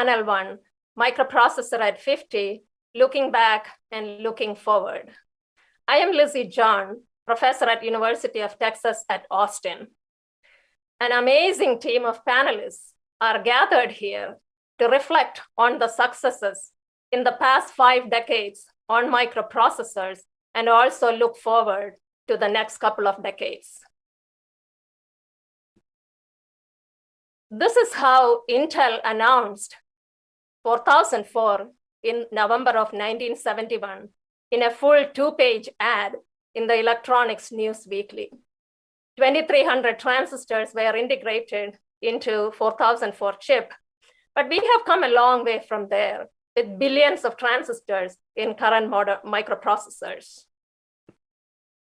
Panel1, Microprocessor at 50, Looking Back and Looking Forward. I am Lizy John, professor at University of Texas at Austin. An amazing team of panelists are gathered here to reflect on the successes in the past 5 decades on microprocessors and also look forward to the next couple of decades. This is how Intel announced 4004 in November of 1971 in a full 2-page ad in the Electronics News Weekly. 2,300 transistors were integrated into 4004 chip, but we have come a long way from there with billions of transistors in current modern microprocessors.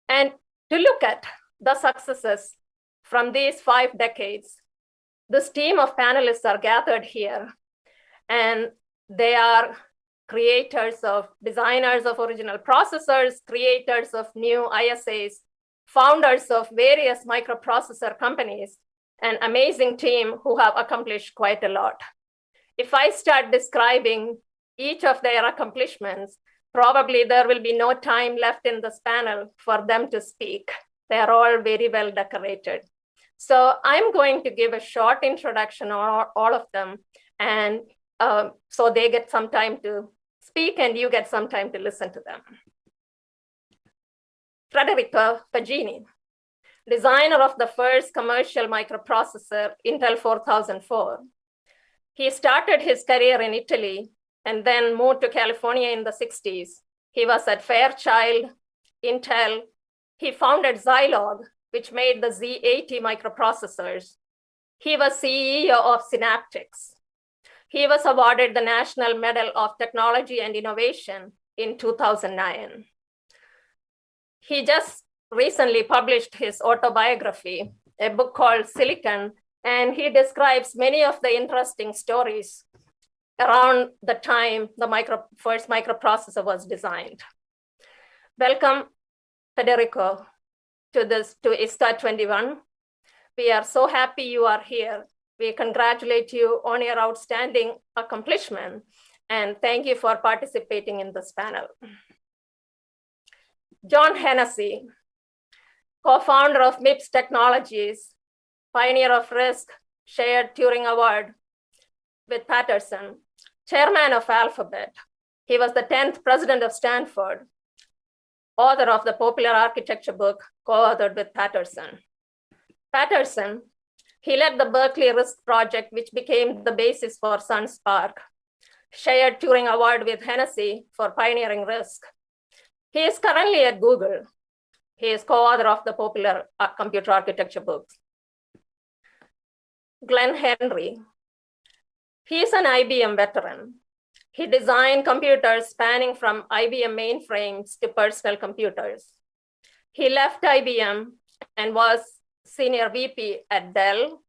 And to look at the successes from these 5 decades, this team of panelists are gathered here, and they are creators of designers of original processors, creators of new ISAs, founders of various microprocessor companies, an amazing team who have accomplished quite a lot. If I start describing each of their accomplishments, probably there will be no time left in this panel for them to speak. They are all very well decorated. So I'm going to give a short introduction on all of them, and so they get some time to speak and you get some time to listen to them. Federico Faggin, designer of the first commercial microprocessor, Intel 4004. He started his career in Italy and then moved to California in the 60s. He was at Fairchild, Intel. He founded Zilog, which made the Z80 microprocessors. He was CEO of Synaptics. He was awarded the National Medal of Technology and Innovation in 2009. He just recently published his autobiography, a book called Silicon, and he describes many of the interesting stories around the time the first microprocessor was designed. Welcome, Federico, to ISCA 21. We are so happy you are here. We congratulate you on your outstanding accomplishment, and thank you for participating in this panel. John Hennessy, co-founder of MIPS Technologies, pioneer of RISC, shared Turing Award with Patterson, chairman of Alphabet. He was the 10th president of Stanford, author of the popular architecture book, co-authored with Patterson. Patterson, he led the Berkeley RISC project, which became the basis for SunSpark, shared Turing Award with Hennessy for pioneering RISC. He is currently at Google. He is co-author of the popular computer architecture books. Glenn Henry, he is an IBM veteran. He designed computers spanning from IBM mainframes to personal computers. He left IBM and was senior VP at Dell.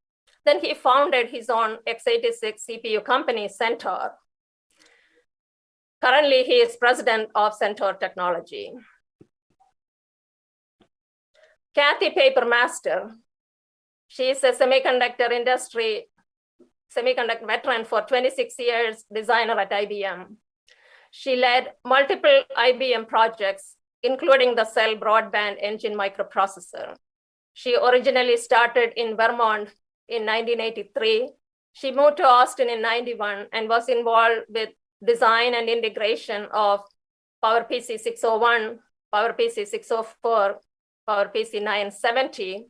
Then he founded his own x86 CPU company, Centaur. Currently, he is president of Centaur Technology. Kathy Papermaster, she is a semiconductor veteran for 26 years, designer at IBM. She led multiple IBM projects, including the Cell Broadband Engine microprocessor. She originally started in Vermont in 1983. She moved to Austin in 91 and was involved with design and integration of PowerPC 601, PowerPC 604, PowerPC 970.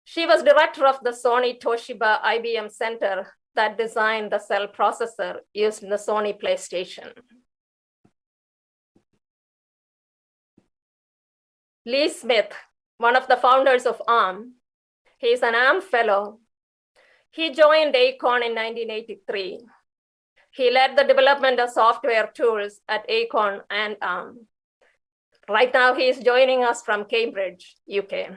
She was director of the Sony Toshiba IBM Center that designed the Cell processor used in the Sony PlayStation. Lee Smith, one of the founders of ARM. He is an ARM fellow. He joined Acorn in 1983. He led the development of software tools at Acorn and ARM. Right now, he is joining us from Cambridge, UK.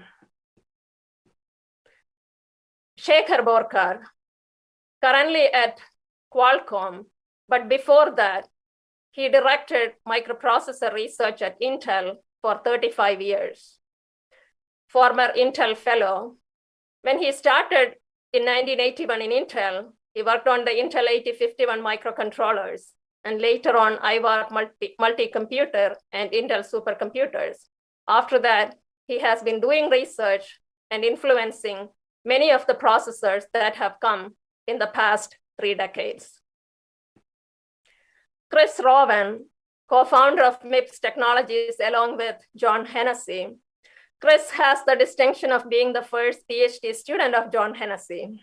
Shekhar Borkar, currently at Qualcomm, but before that, he directed microprocessor research at Intel for 35 years. Former Intel fellow. When he started in 1981 in Intel, He worked on the Intel 8051 microcontrollers, and later on IVAR multi-computer and Intel supercomputers. After that, he has been doing research and influencing many of the processors that have come in the past 3 decades. Chris Rowan, co-founder of MIPS Technologies along with John Hennessy. Chris has the distinction of being the first PhD student of John Hennessy.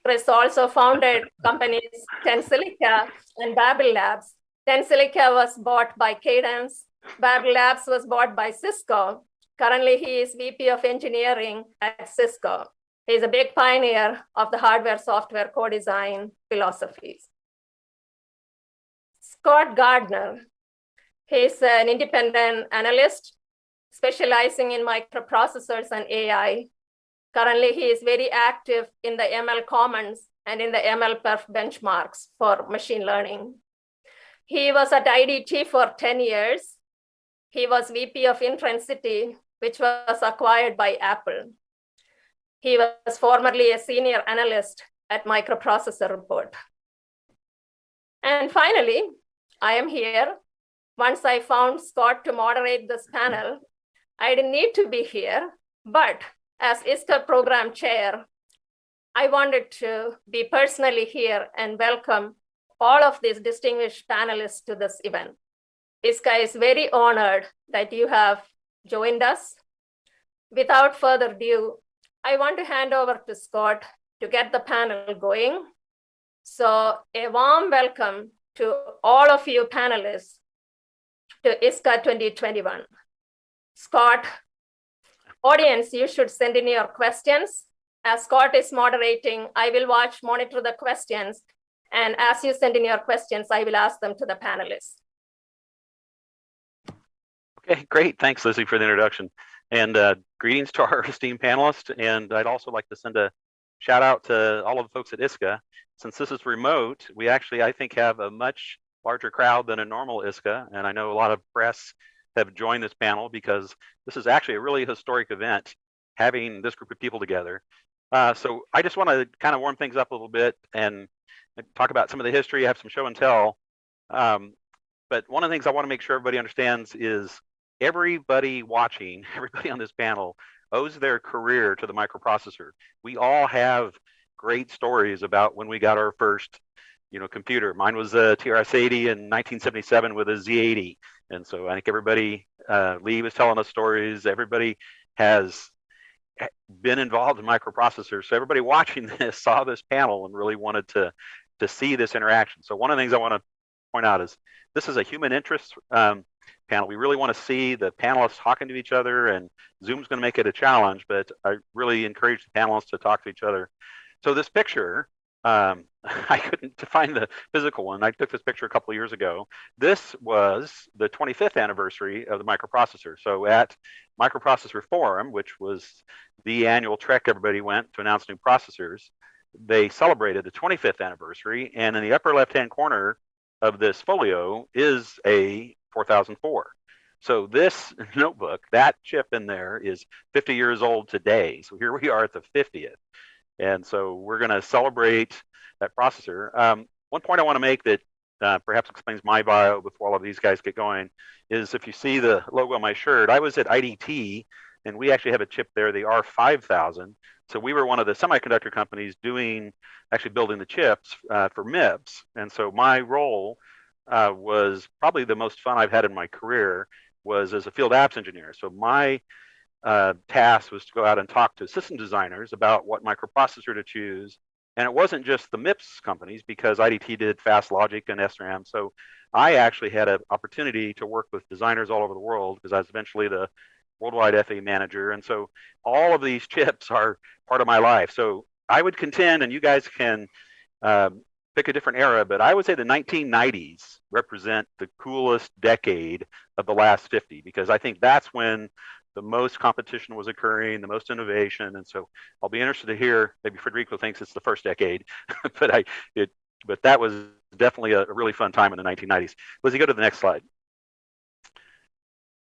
Chris also founded companies Tensilica and Babel Labs. Tensilica was bought by Cadence. Babel Labs was bought by Cisco. Currently, he is VP of Engineering at Cisco. He's a big pioneer of the hardware-software co-design philosophies. Scott Gardner, he's an independent analyst specializing in microprocessors and AI. Currently, he is very active in the ML Commons and in the ML Perf benchmarks for machine learning. He was at IDT for 10 years. He was VP of Intrinsity, which was acquired by Apple. He was formerly a senior analyst at Microprocessor Report. And finally, I am here. Once I found Scott to moderate this panel, I didn't need to be here, but as ISCA program chair, I wanted to be personally here and welcome all of these distinguished panelists to this event. ISCA is very honored that you have joined us. Without further ado, I want to hand over to Scott to get the panel going. So a warm welcome to all of you panelists to ISCA 2021. Scott, audience, you should send in your questions. As Scott is moderating, I will monitor the questions. And as you send in your questions, I will ask them to the panelists. Okay, great. Thanks, Lizy, for the introduction. And greetings to our esteemed panelists. And I'd also like to send a shout out to all of the folks at ISCA. Since this is remote, we actually, I think, have a much larger crowd than a normal ISCA. And I know a lot of press have joined this panel because this is actually a really historic event, having this group of people together. So I just want to kind of warm things up a little bit and talk about some of the history, have some show and tell. But one of the things I want to make sure everybody understands is everybody watching, everybody on this panel owes their career to the microprocessor. We all have great stories about when we got our first computer. Mine was a TRS-80 in 1977 with a Z80. And so I think everybody, Lee was telling us stories. Everybody has been involved in microprocessors. So everybody watching this saw this panel and really wanted to see this interaction. So one of the things I want to point out is this is a human interest panel. We really want to see the panelists talking to each other, and Zoom's going to make it a challenge, but I really encourage the panelists to talk to each other. So this picture, I couldn't find the physical one. I took this picture a couple of years ago. This was the 25th anniversary of the microprocessor. So at Microprocessor Forum, which was the annual trek everybody went to announce new processors, they celebrated the 25th anniversary. And in the upper left-hand corner of this folio is a 4004. So this notebook, that chip in there is 50 years old today. So here we are at the 50th. And so we're going to celebrate that processor. One point I want to make that perhaps explains my bio before all of these guys get going is if you see the logo on my shirt, I was at IDT, and we actually have a chip there, the R5000. So we were one of the semiconductor companies actually building the chips for MIPS. And so my role was probably the most fun I've had in my career was as a field apps engineer. So my task was to go out and talk to system designers about what microprocessor to choose. And it wasn't just the MIPS companies, because IDT did fast logic and SRAM. So I actually had an opportunity to work with designers all over the world because I was eventually the worldwide FA manager. And so all of these chips are part of my life. So I would contend, and you guys can pick a different era, but I would say the 1990s represent the coolest decade of the last 50, because I think that's when the most competition was occurring, the most innovation. And so I'll be interested to hear, maybe Federico thinks it's the first decade, but that was definitely a really fun time in the 1990s. Lizy, go to the next slide.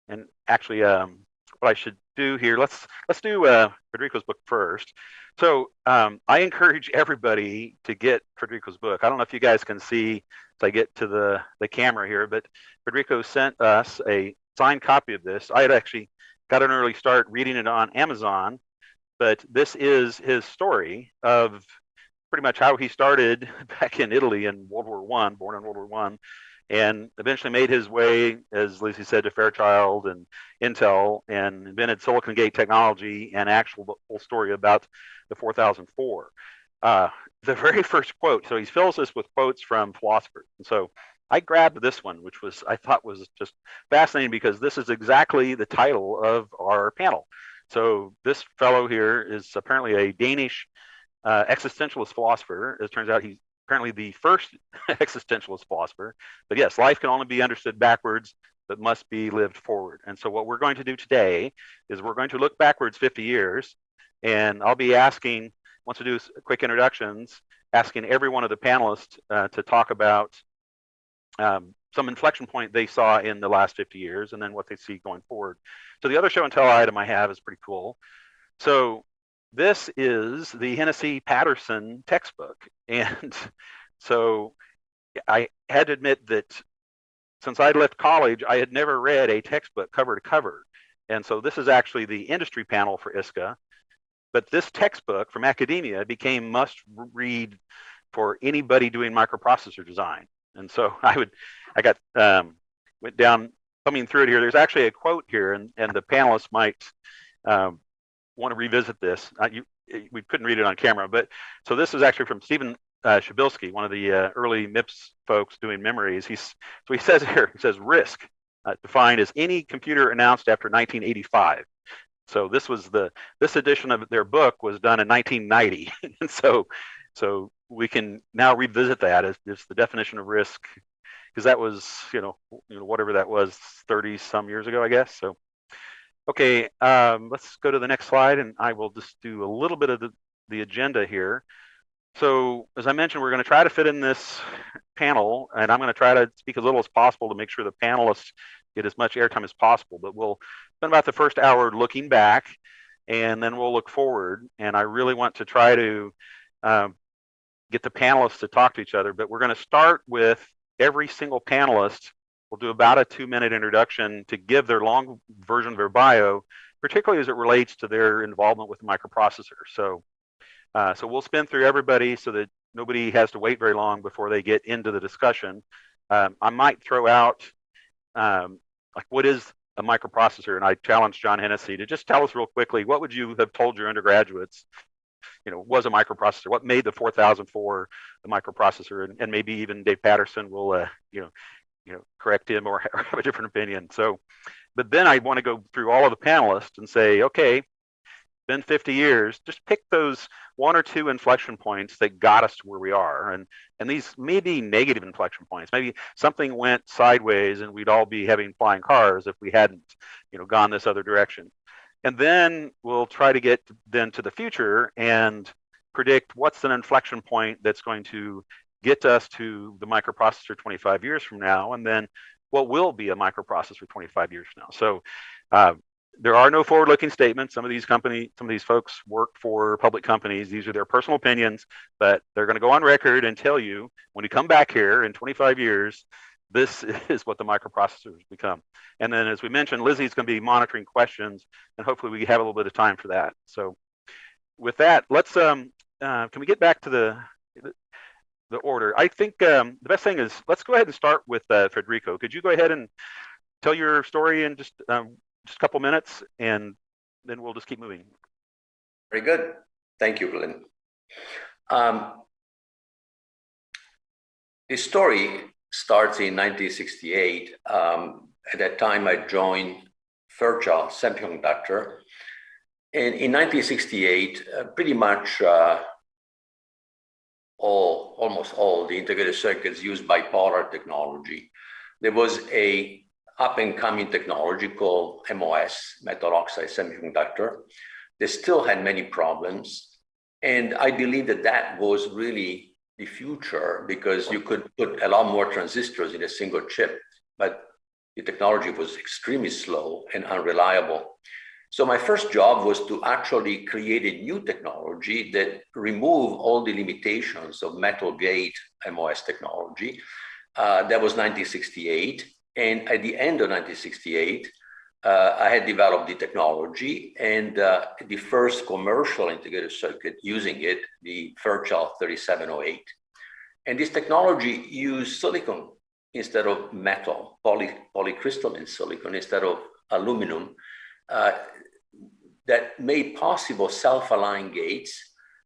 And actually, what what I should do here. Let's do Federico's book first. So I encourage everybody to get Federico's book. I don't know if you guys can see as I get to the camera here, but Federico sent us a signed copy of this. I had actually got an early start reading it on Amazon, but this is his story of pretty much how he started back in Italy in World War I, born in World War I, and eventually made his way, as Lizy said, to Fairchild and Intel, and invented silicon gate technology and actual full story about the 4004. The very first quote, so he fills us with quotes from philosophers. And so I grabbed this one, which I thought was just fascinating because this is exactly the title of our panel. So this fellow here is apparently a Danish existentialist philosopher. As it turns out, he's apparently the first existentialist philosopher. But yes, life can only be understood backwards, but must be lived forward. And so what we're going to do today is we're going to look backwards 50 years, and I'll be asking, once we do quick introductions, asking every one of the panelists to talk about some inflection point they saw in the last 50 years, and then what they see going forward. So the other show and tell item I have is pretty cool. So this is the Hennessy-Patterson textbook. And so I had to admit that since I'd left college, I had never read a textbook cover to cover. And so this is actually the industry panel for ISCA. But this textbook from academia became must read for anybody doing microprocessor design. And so went down, thumbing through it here. There's actually a quote here, and the panelists might want to revisit this. We couldn't read it on camera, but so this is actually from Stephen Shabilsky, one of the early MIPS folks doing memories. He says here, he says RISC, defined as any computer announced after 1985. So this edition of their book was done in 1990, and so we can now revisit that as the definition of RISC, because that was whatever that was 30 some years ago, I guess. So. Okay, let's go to the next slide, and I will just do a little bit of the agenda here. So as I mentioned, we're going to try to fit in this panel, and I'm going to try to speak as little as possible to make sure the panelists get as much airtime as possible. But we'll spend about the first hour looking back, and then we'll look forward. And I really want to try to get the panelists to talk to each other. But we're going to start with every single panelist. We'll do about a 2-minute introduction to give their long version of their bio, particularly as it relates to their involvement with the microprocessor. So we'll spin through everybody so that nobody has to wait very long before they get into the discussion. I might throw out like what is a microprocessor, and I challenge John Hennessy to just tell us real quickly, what would you have told your undergraduates was a microprocessor? What made the 4004 the microprocessor? And maybe even Dave Patterson will correct him or have a different opinion. So, but then I want to go through all of the panelists and say, okay, been 50 years, just pick those 1 or 2 inflection points that got us to where we are. And these may be negative inflection points. Maybe something went sideways and we'd all be having flying cars if we hadn't, gone this other direction. And then we'll try to get then to the future and predict what's an inflection point that's going to get us to the microprocessor 25 years from now, and then what will be a microprocessor 25 years from now. So there are no forward-looking statements. Some of these folks work for public companies. These are their personal opinions, but they're going to go on record and tell you when you come back here in 25 years, this is what the microprocessors become. And then, as we mentioned, Lizy's going to be monitoring questions, and hopefully we have a little bit of time for that. So with that, let's can we get back to the order? I think the best thing is let's go ahead and start with Federico. Could you go ahead and tell your story in just a couple minutes, and then we'll just keep moving. Very good. Thank you, Glenn. The story starts in 1968. At that time, I joined Fairchild Semiconductor. And in 1968, pretty much almost all the integrated circuits used bipolar technology. There was a up-and-coming technology called MOS, metal oxide semiconductor. They still had many problems. And I believe that was really the future, because you could put a lot more transistors in a single chip, but the technology was extremely slow and unreliable. So my first job was to actually create a new technology that remove all the limitations of metal gate MOS technology. That was 1968. And at the end of 1968, I had developed the technology, and the first commercial integrated circuit using it, the Fairchild 3708. And this technology used silicon instead of metal, polycrystalline silicon instead of aluminum, that made possible self-aligned gates,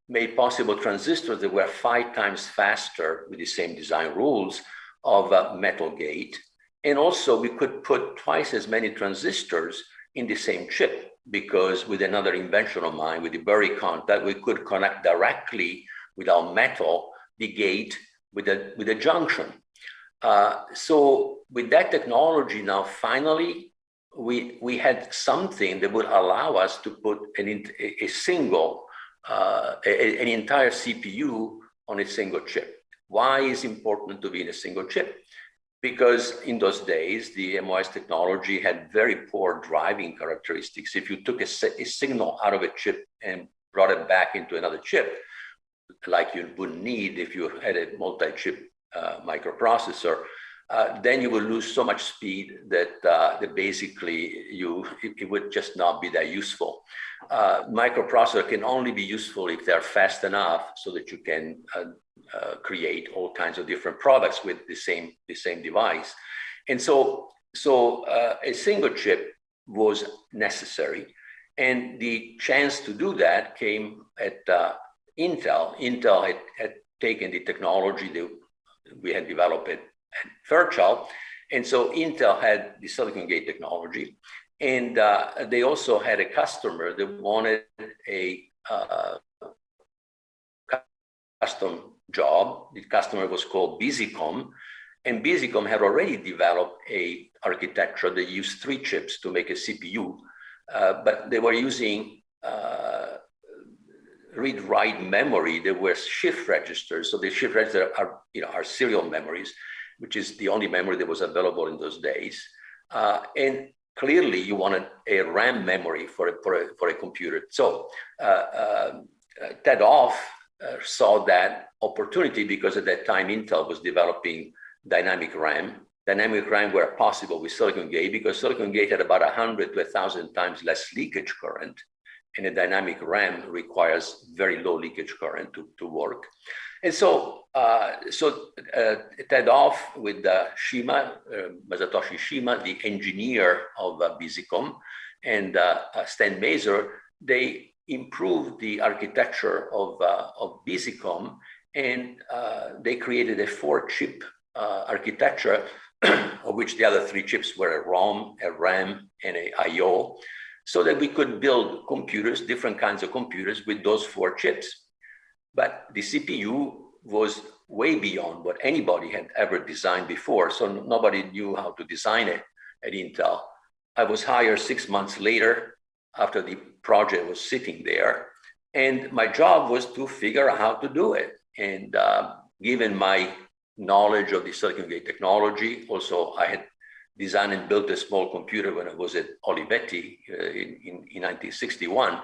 made possible transistors that were 5 times faster with the same design rules of a metal gate. And also we could put twice as many transistors in the same chip, because with another invention of mine, with the Berry contact, we could connect directly without metal, the gate with a junction. So with that technology now, finally, we had something that would allow us to put an entire CPU on a single chip. Why is it important to be in a single chip? Because in those days, the MOS technology had very poor driving characteristics. If you took a signal out of a chip and brought it back into another chip, like you would need if you had a multi-chip microprocessor, then you will lose so much speed that basically it would just not be that useful. Microprocessor can only be useful if they're fast enough so that you can create all kinds of different products with the same device. And so a single chip was necessary. And the chance to do that came at Intel. Intel had taken the technology that we had developed at Fairchild. And so Intel had the silicon gate technology. And they also had a customer that wanted a custom job. The customer was called Busicom. And Busicom had already developed a architecture that used 3 chips to make a CPU, but they were using read-write memory that were shift registers. So the shift registers are serial memories, which is the only memory that was available in those days. And clearly you wanted a RAM memory for a computer. So Ted Off saw that opportunity, because at that time Intel was developing dynamic RAM. Dynamic RAM were possible with silicon gate, because silicon gate had about 100 to 1,000 times less leakage current, and a dynamic RAM requires very low leakage current to work. And so Ted Off with Shima, Masatoshi Shima, the engineer of Busicom, and Stan Mazer, they improved the architecture of Busicom, and they created a 4-chip architecture, of which the other 3 chips were a ROM, a RAM, and a I/O, so that we could build computers, different kinds of computers with those 4 chips. But the CPU was way beyond what anybody had ever designed before, so nobody knew how to design it at Intel. I was hired 6 months later, after the project was sitting there, and my job was to figure out how to do it. And given my knowledge of the silicon gate technology, also I had designed and built a small computer when I was at Olivetti in 1961,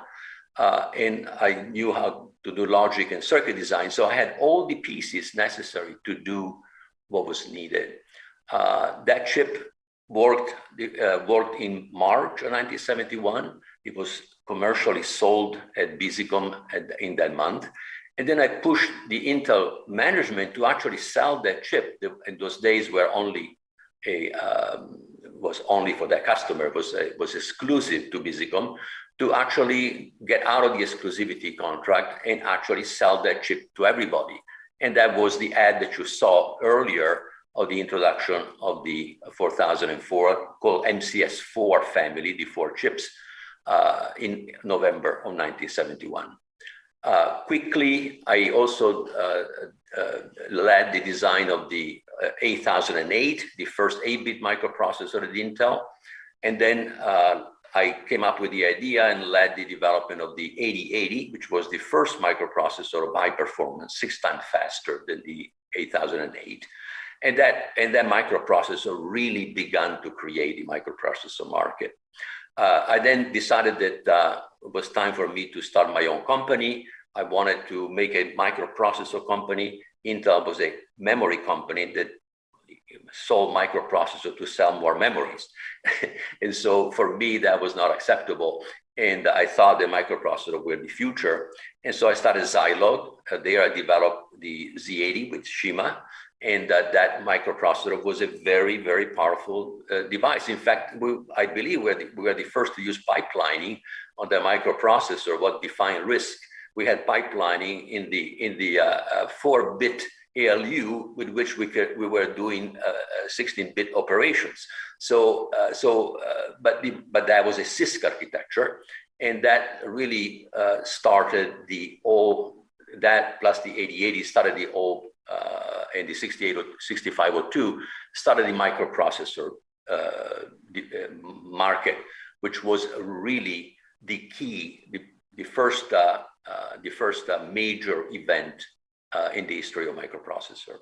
and I knew how to do logic and circuit design. So I had all the pieces necessary to do what was needed. That chip worked in March of 1971. It was commercially sold at Busicom in that month. And then I pushed the Intel management to actually sell that chip. In those days were only was only for that customer, was exclusive to Busicom, to actually get out of the exclusivity contract and actually sell that chip to everybody. And that was the ad that you saw earlier of the introduction of the 4004, called MCS4 family, the 4 chips, in November of 1971. Quickly, I also led the design of the 8008, the first 8-bit microprocessor at Intel. And then I came up with the idea and led the development of the 8080, which was the first microprocessor of high performance, 6 times faster than the 8008. And that microprocessor really began to create the microprocessor market. I then decided that it was time for me to start my own company. I wanted to make a microprocessor company. Intel was a memory company that sold microprocessor to sell more memories. And so for me, that was not acceptable. And I thought the microprocessor were the future. And so I started Zilog. There I developed the Z80 with Shima. And that microprocessor was a very, very powerful device. In fact, I believe we were the first to use pipelining on the microprocessor, what defined RISC. We had pipelining in the 4-bit ALU with which we were doing 16-bit operations. But that was a CISC architecture, and that really started that plus the 8080 started the old and the 6502 started the microprocessor market, which was really the key, the first major event in the history of microprocessor,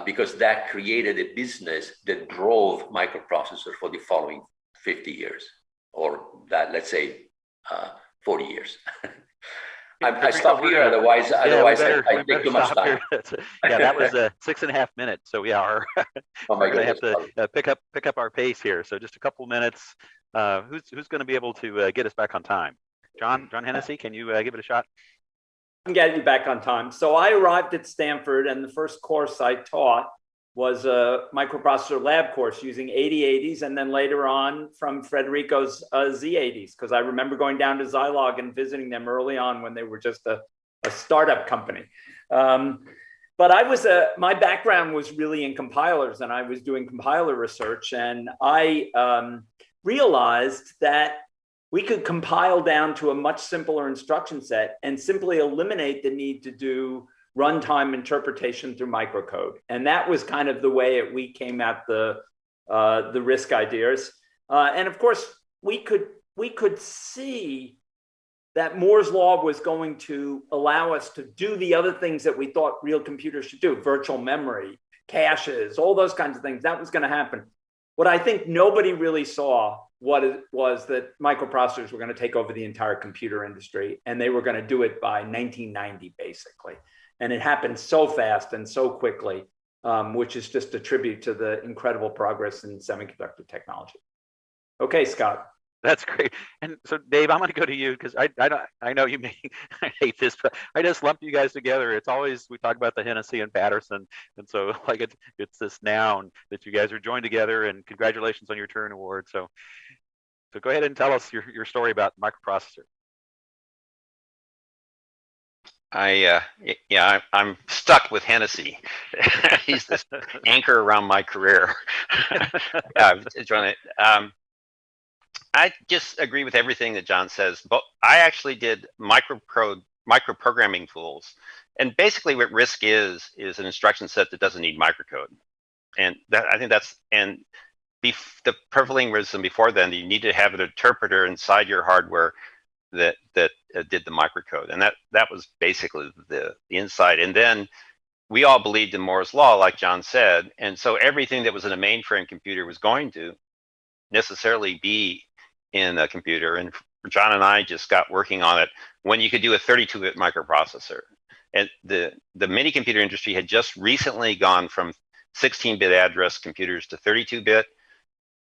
because that created a business that drove microprocessor for the following 50 years, or that, let's say, 40 years. I stop here, otherwise I take too much time. Yeah, that was 6.5 minutes. So yeah, we're going to have to pick up our pace here. So just a couple minutes. Who's going to be able to get us back on time? John Hennessy, can you give it a shot? I'm getting you back on time. So I arrived at Stanford, and the first course I taught was a microprocessor lab course using 8080s, and then later on from Federico's Z80s, because I remember going down to Zilog and visiting them early on when they were just a startup company. But my background was really in compilers, and I was doing compiler research, and I realized that we could compile down to a much simpler instruction set and simply eliminate the need to do runtime interpretation through microcode. And that was kind of the way we came at the RISC ideas. And of course, we could see that Moore's law was going to allow us to do the other things that we thought real computers should do, virtual memory, caches, all those kinds of things. That was going to happen. What I think nobody really saw was that microprocessors were going to take over the entire computer industry, and they were going to do it by 1990, basically. And it happened so fast and so quickly, which is just a tribute to the incredible progress in semiconductor technology. Okay, Scott. That's great. And so, Dave, I'm going to go to you because I know you may hate this, but I just lump you guys together. It's always, we talk about the Hennessy and Patterson, and so like it's this noun that you guys are joined together. And congratulations on your Turing Award. So go ahead and tell us your story about microprocessor. I'm stuck with Hennessy. He's this anchor around my career. I just agree with everything that John says, but I actually did microprogramming tools. And basically what RISC is an instruction set that doesn't need microcode. And the prevailing wisdom before then, you need to have an interpreter inside your hardware that did the microcode. And that was basically the inside. And then we all believed in Moore's law, like John said. And so everything that was in a mainframe computer was going to necessarily be in a computer. And John and I just got working on it when you could do a 32-bit microprocessor. And the mini computer industry had just recently gone from 16-bit address computers to 32-bit.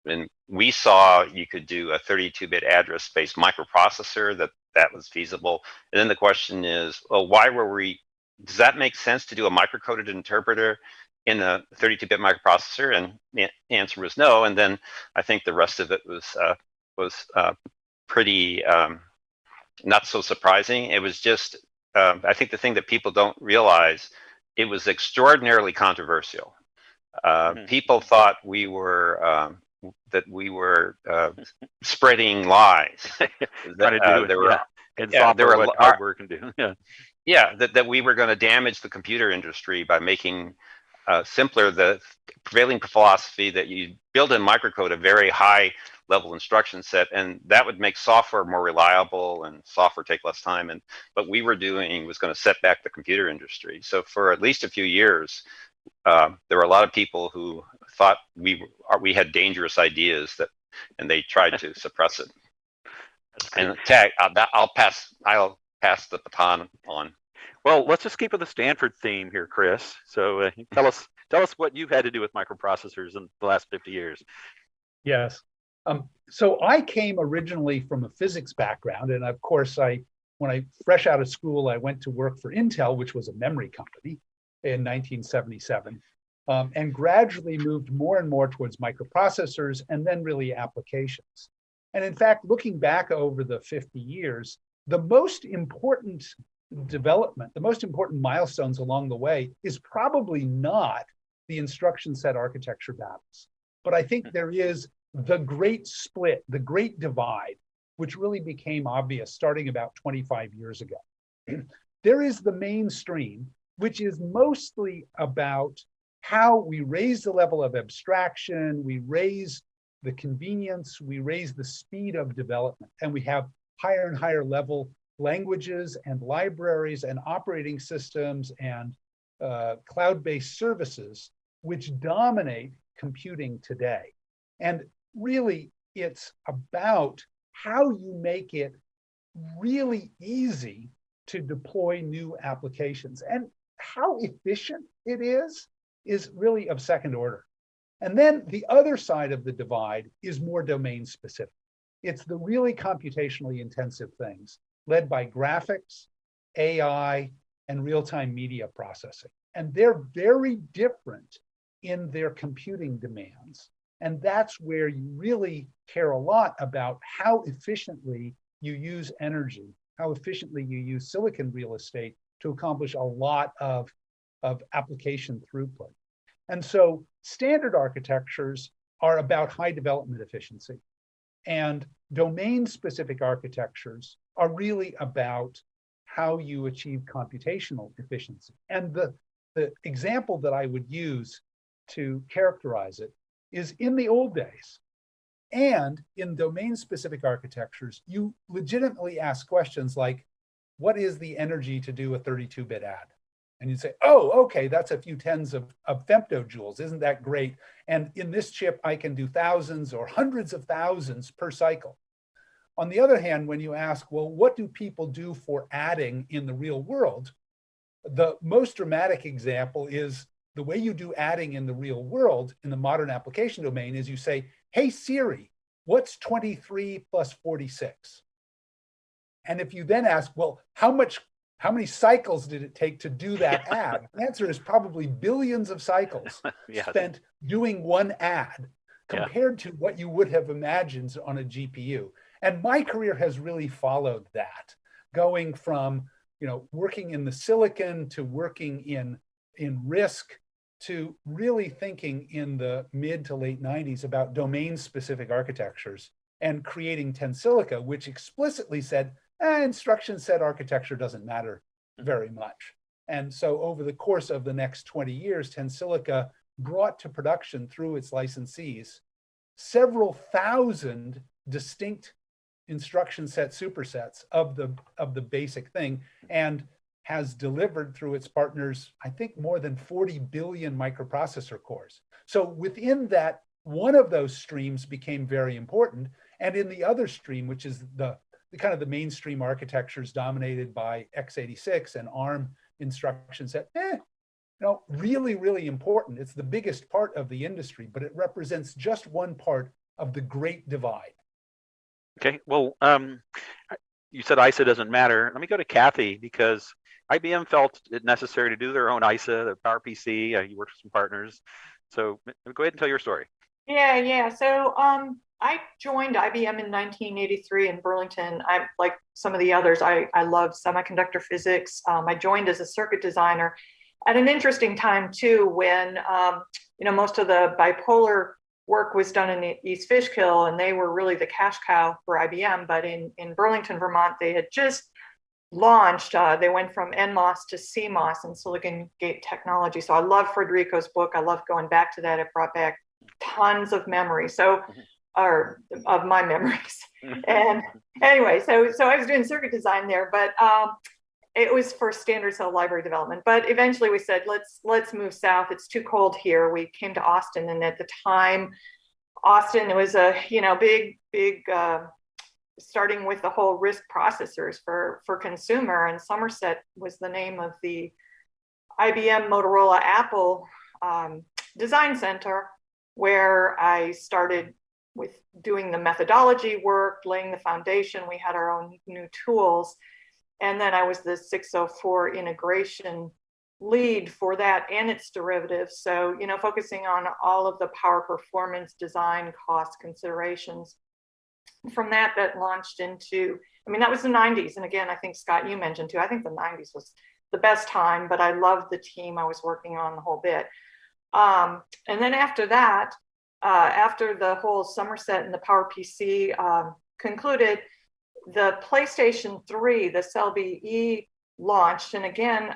And we saw you could do a 32-bit address-based microprocessor that was feasible. And then the question is, well, does that make sense to do a microcoded interpreter in a 32-bit microprocessor? And the answer was no. And then I think the rest of it was pretty not so surprising. It was just, I think the thing that people don't realize, it was extraordinarily controversial. People thought we were spreading lies. That we were going to damage the computer industry by making simpler the prevailing philosophy that you build in microcode a very high level instruction set, and that would make software more reliable and software take less time. And what we were doing was going to set back the computer industry. So for at least a few years, there were a lot of people who thought we had dangerous ideas that and they tried to suppress it. And tag, I'll pass the baton on. Well, let's just keep with the Stanford theme here, Chris. So tell us what you've had to do with microprocessors in the last 50 years. Yes. So I came originally from a physics background, and of course, when I fresh out of school, I went to work for Intel, which was a memory company, in 1977, and gradually moved more and more towards microprocessors and then really applications. And in fact, looking back over the 50 years, the most important development, the most important milestones along the way is probably not the instruction set architecture battles. But I think there is the great split, the great divide, which really became obvious starting about 25 years ago. There is the mainstream, which is mostly about how we raise the level of abstraction, we raise the convenience, we raise the speed of development, and we have higher and higher level languages and libraries and operating systems and cloud-based services, which dominate computing today. And really, it's about how you make it really easy to deploy new applications. And how efficient it is really of second order. And then the other side of the divide is more domain specific. It's the really computationally intensive things led by graphics, AI, and real-time media processing. And they're very different in their computing demands. And that's where you really care a lot about how efficiently you use energy, how efficiently you use silicon real estate to accomplish a lot of application throughput. And so standard architectures are about high development efficiency. And domain-specific architectures are really about how you achieve computational efficiency. And the example that I would use to characterize it is in the old days and in domain-specific architectures, you legitimately ask questions like, what is the energy to do a 32-bit add? And you'd say, oh, okay, that's a few tens of femtojoules. Isn't that great? And in this chip, I can do thousands or hundreds of thousands per cycle. On the other hand, when you ask, well, what do people do for adding in the real world? The most dramatic example is the way you do adding in the real world in the modern application domain is you say, hey, Siri, what's 23 plus 46? And if you then ask, well, how many cycles did it take to do that add? The answer is probably billions of cycles spent doing one add compared to what you would have imagined on a GPU. And my career has really followed that, going from working in the silicon to working in RISC to really thinking in the mid to late 90s about domain-specific architectures and creating Tensilica, which explicitly said, instruction set architecture doesn't matter very much. And so over the course of the next 20 years, Tensilica brought to production through its licensees several thousand distinct instruction set supersets of the basic thing, and has delivered through its partners, I think, more than 40 billion microprocessor cores. So within that, one of those streams became very important. And in the other stream, which is the kind of the mainstream architectures dominated by x86 and ARM instruction set, really, really important. It's the biggest part of the industry, but it represents just one part of the great divide. Okay, well, you said ISA doesn't matter. Let me go to Kathy, because IBM felt it necessary to do their own ISA, the PowerPC. You worked with some partners. So go ahead and tell your story. Yeah. So I joined IBM in 1983 in Burlington. I, like some of the others, I love semiconductor physics. I joined as a circuit designer at an interesting time too, when most of the bipolar work was done in East Fishkill, and they were really the cash cow for IBM. But in Burlington, Vermont, they had just launched, they went from NMOS to CMOS and silicon gate technology. So I love Federico's book. I love going back to that. It brought back tons of memories, or of my memories. And anyway, so I was doing circuit design there, but it was for standard cell library development. But eventually we said, let's move south. It's too cold here. We came to Austin, and at the time, Austin, it was a, big, starting with the whole RISC processors for consumer, and Somerset was the name of the IBM, Motorola, Apple design center, where I started with doing the methodology work, laying the foundation. We had our own new tools. And then I was the 604 integration lead for that and its derivatives. So, focusing on all of the power, performance, design, cost considerations. From that launched into, that was the 90s. And again, I think, Scott, you mentioned too, I think the 90s was the best time, but I loved the team I was working on the whole bit. And then after that, after the whole Somerset and the PowerPC concluded, the PlayStation 3, the CellBE launched. And again,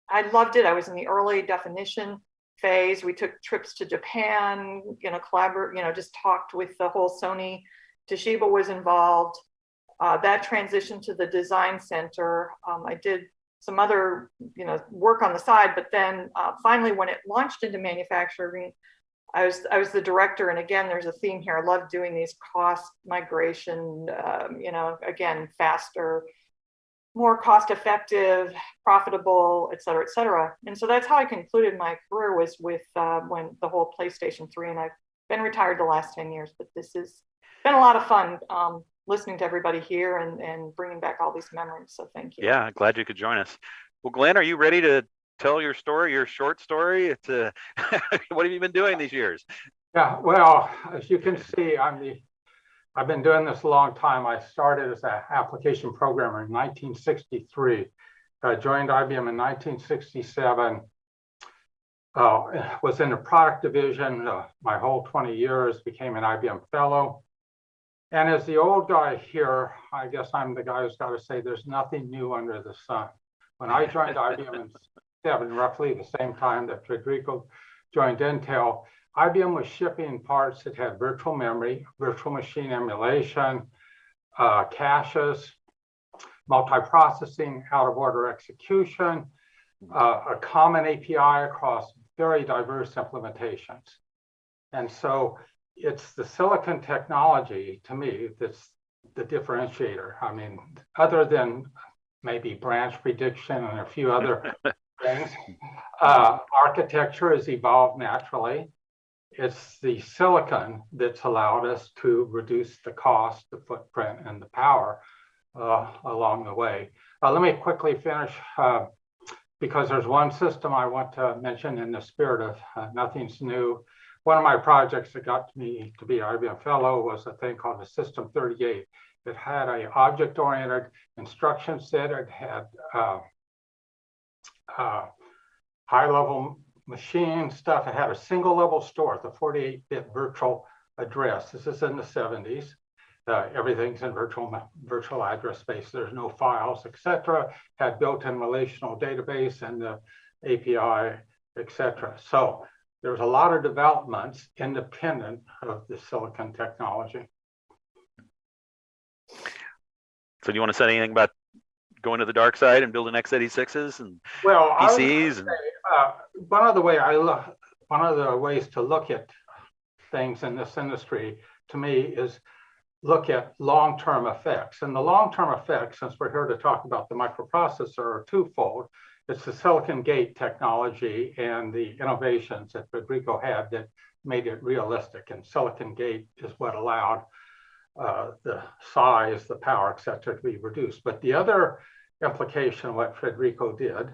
I loved it. I was in the early definition phase. We took trips to Japan, just talked with the whole Sony. Toshiba was involved. That transitioned to the design center. I did some other, work on the side, but then finally, when it launched into manufacturing, I was the director. And again, there's a theme here. I love doing these cost migration, again, faster, more cost effective, profitable, et cetera, et cetera. And so that's how I concluded my career, was with when the whole PlayStation 3, and I've been retired the last 10 years, but this has been a lot of fun listening to everybody here and bringing back all these memories. So thank you. Yeah, glad you could join us. Well, Glenn, are you ready to tell your story, your short story? It's what have you been doing these years? Yeah, well, as you can see, I've been doing this a long time. I started as an application programmer in 1963. I joined IBM in 1967. Was in the product division my whole 20 years, became an IBM fellow. And as the old guy here, I guess I'm the guy who's got to say there's nothing new under the sun. When I joined IBM in 7, roughly the same time that Federico joined Intel, IBM was shipping parts that had virtual memory, virtual machine emulation, caches, multiprocessing, out-of-order execution, a common API across very diverse implementations. And so it's the silicon technology, to me, that's the differentiator. Other than maybe branch prediction and a few other things, architecture has evolved naturally. It's the silicon that's allowed us to reduce the cost, the footprint, and the power along the way. Let me quickly finish because there's one system I want to mention in the spirit of nothing's new. One of my projects that got me to be IBM fellow was a thing called the System 38. It had an object-oriented instruction set. It had high-level machine stuff. It had a single-level store, the 48-bit virtual address. This is in the 70s. Everything's in virtual address space. There's no files, etc. Had built-in relational database and the API, etc. So there's a lot of developments independent of the silicon technology. So do you want to say anything about going to the dark side and building x86s and PCs? One of the ways to look at things in this industry, to me, is look at long-term effects. And the long-term effects, since we're here to talk about the microprocessor, are twofold. It's the silicon gate technology and the innovations that Federico had that made it realistic. And silicon gate is what allowed the size, the power, et cetera, to be reduced. But the other implication of what Federico did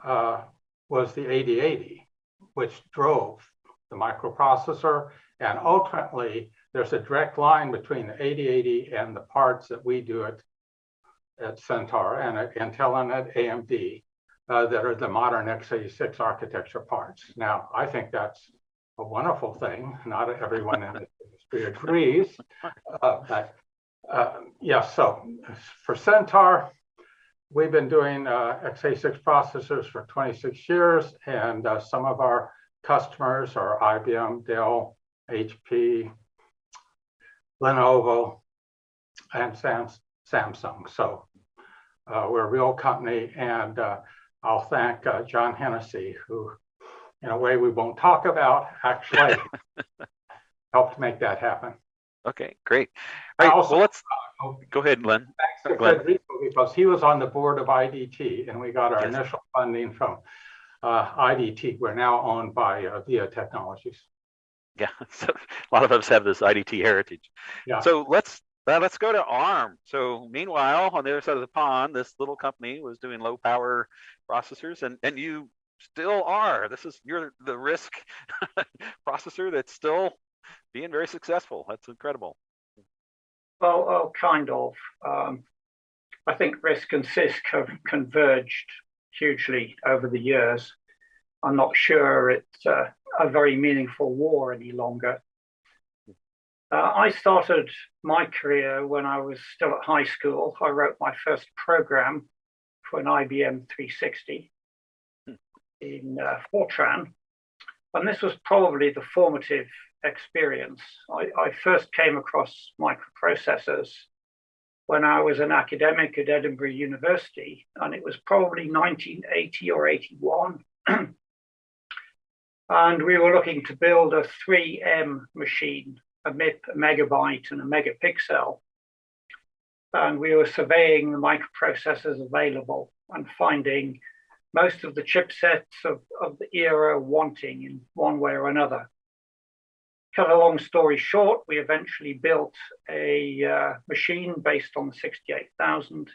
was the 8080, which drove the microprocessor. And ultimately, there's a direct line between the 8080 and the parts that we do at Centaur and at Intel and at AMD that are the modern x86 architecture parts. Now, I think that's a wonderful thing. Not everyone in the industry agrees. So for Centaur, we've been doing x86 processors for 26 years, and some of our customers are IBM, Dell, HP, Lenovo, and Samsung. So we're a real company, and I'll thank John Hennessy, who, in a way we won't talk about, actually helped make that happen. Okay, great. All right, Also, well, let's go ahead, Len. thanks to Glenn. Federico, because he was on the board of IDT, and we got our Yes. initial funding from IDT. We're now owned by VIA Technologies. Yeah, so a lot of us have this IDT heritage. Yeah. So let's go to ARM. So meanwhile, on the other side of the pond, this little company was doing low power processors, and you still are. You're the RISC processor that's still being very successful. That's incredible. Well, kind of. I think RISC and CISC have converged hugely over the years. I'm not sure it's a very meaningful war any longer. I started my career when I was still at high school. I wrote my first program for an IBM 360 in Fortran. And this was probably the formative experience. I first came across microprocessors when I was an academic at Edinburgh University, and it was probably 1980 or 81. And we were looking to build a 3M machine, a MIP, a megabyte, and a megapixel. And we were surveying the microprocessors available and finding most of the chipsets of the era wanting in one way or another. Cut a long story short, we eventually built a machine based on the 68000.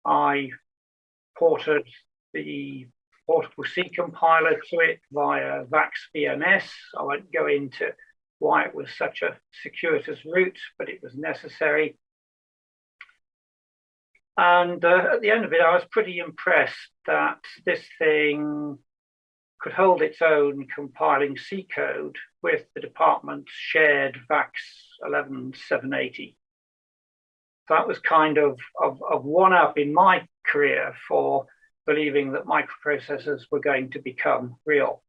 I ported the portable C compiler to it via VAX VMS. I won't go into why it was such a circuitous route, but it was necessary. And at the end of it, I was pretty impressed that this thing could hold its own compiling C code with the department's shared VAX 11780. That was kind of one up in my career for believing that microprocessors were going to become real.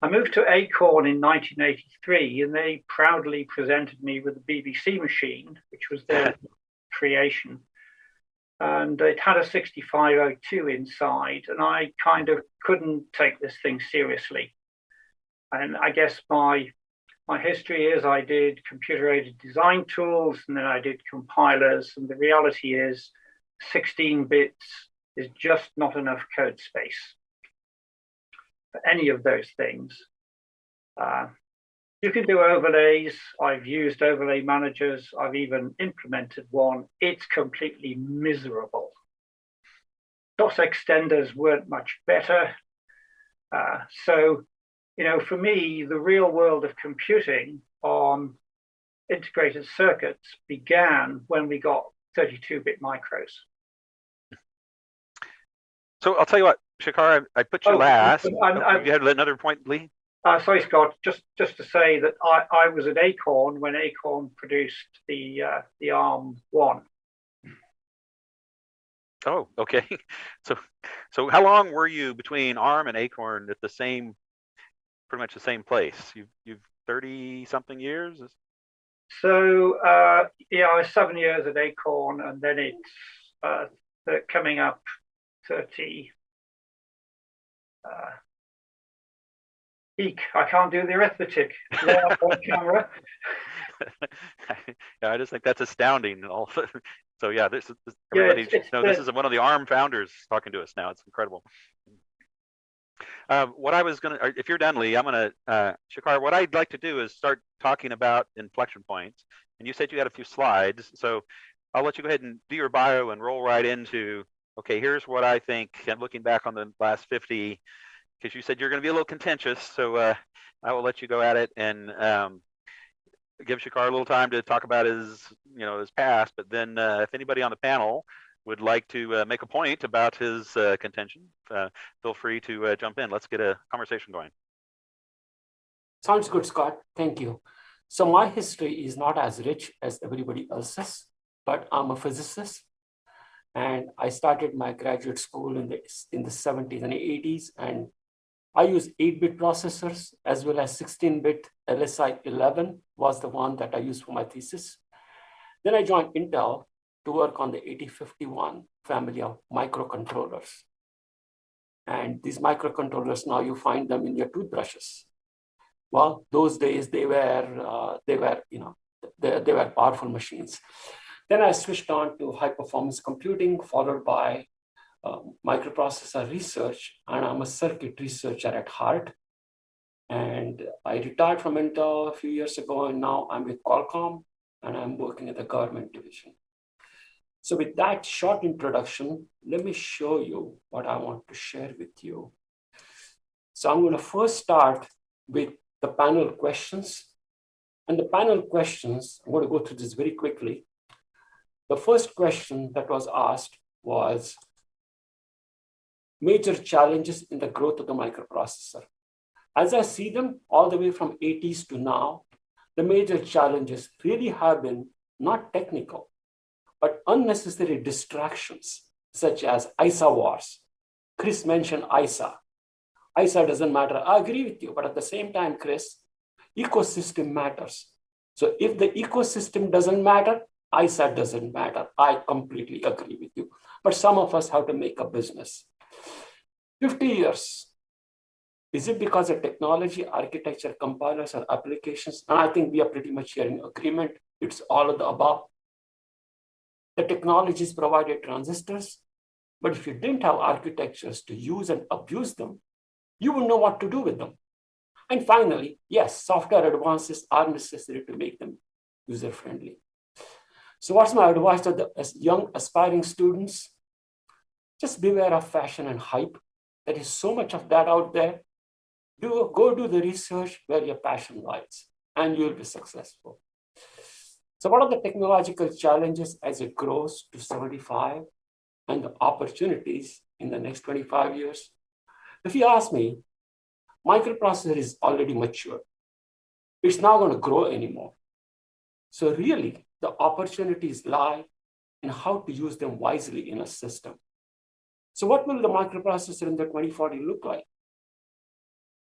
I moved to Acorn in 1983, and they proudly presented me with a BBC machine, which was their creation. And it had a 6502 inside, and I kind of couldn't take this thing seriously. And I guess my history is I did computer-aided design tools, and then I did compilers, and the reality is 16 bits is just not enough code space for any of those things. You can do overlays. I've used overlay managers. I've even implemented one. It's completely miserable. DOS extenders weren't much better. So, you know, for me, the real world of computing on integrated circuits began when we got 32-bit micros. So I'll tell you what, Shekhar, I put you last. You had another point, Lee? Sorry, Scott, just to say that I was at Acorn when Acorn produced the ARM1. Oh, okay. So how long were you between ARM and Acorn at pretty much the same place? You've 30-something years? So, yeah, I was 7 years at Acorn, and then it's coming up 30. I can't do the arithmetic on camera. Yeah, I just think that's astounding. So yeah, everybody this is one of the ARM founders talking to us now. It's incredible. What I was gonna, if you're done, Lee, I'm gonna, Shekhar, what I'd like to do is start talking about inflection points. And you said you had a few slides, so I'll let you go ahead and do your bio and roll right into, okay, here's what I think, and looking back on the last 50, because you said you're going to be a little contentious, so I will let you go at it and give Shekhar a little time to talk about his past. But then, if anybody on the panel would like to make a point about his contention, feel free to jump in. Let's get a conversation going. Sounds good, Scott. Thank you. So my history is not as rich as everybody else's, but I'm a physicist. And I started my graduate school in the 70s and 80s, and I used 8-bit processors as well as 16-bit LSI 11 was the one that I used for my thesis. Then I joined Intel to work on the 8051 family of microcontrollers. And these microcontrollers, now you find them in your toothbrushes. Well, those days they were powerful machines. Then I switched on to high performance computing, followed by microprocessor research, and I'm a circuit researcher at heart. And I retired from Intel a few years ago, and now I'm with Qualcomm, and I'm working at the government division. So with that short introduction, let me show you what I want to share with you. So I'm going to first start with the panel questions. And the panel questions, I'm going to go through this very quickly. The first question that was asked was major challenges in the growth of the microprocessor. As I see them all the way from 80s to now, the major challenges really have been not technical, but unnecessary distractions, such as ISA wars. Chris mentioned ISA. ISA doesn't matter. I agree with you, but at the same time, Chris, ecosystem matters. So if the ecosystem doesn't matter, ISA doesn't matter. I completely agree with you. But some of us have to make a business. 50 years. Is it because of technology, architecture, compilers, or applications? And I think we are pretty much here in agreement. It's all of the above. The technologies provided transistors, but if you didn't have architectures to use and abuse them, you wouldn't know what to do with them. And finally, yes, software advances are necessary to make them user-friendly. So what's my advice to the young aspiring students? Just beware of fashion and hype. There is so much of that out there. Go do the research where your passion lies, and you'll be successful. So what are the technological challenges as it grows to 75 and the opportunities in the next 25 years? If you ask me, microprocessor is already mature. It's not going to grow anymore. So really, the opportunities lie in how to use them wisely in a system. So what will the microprocessor in the 2040 look like?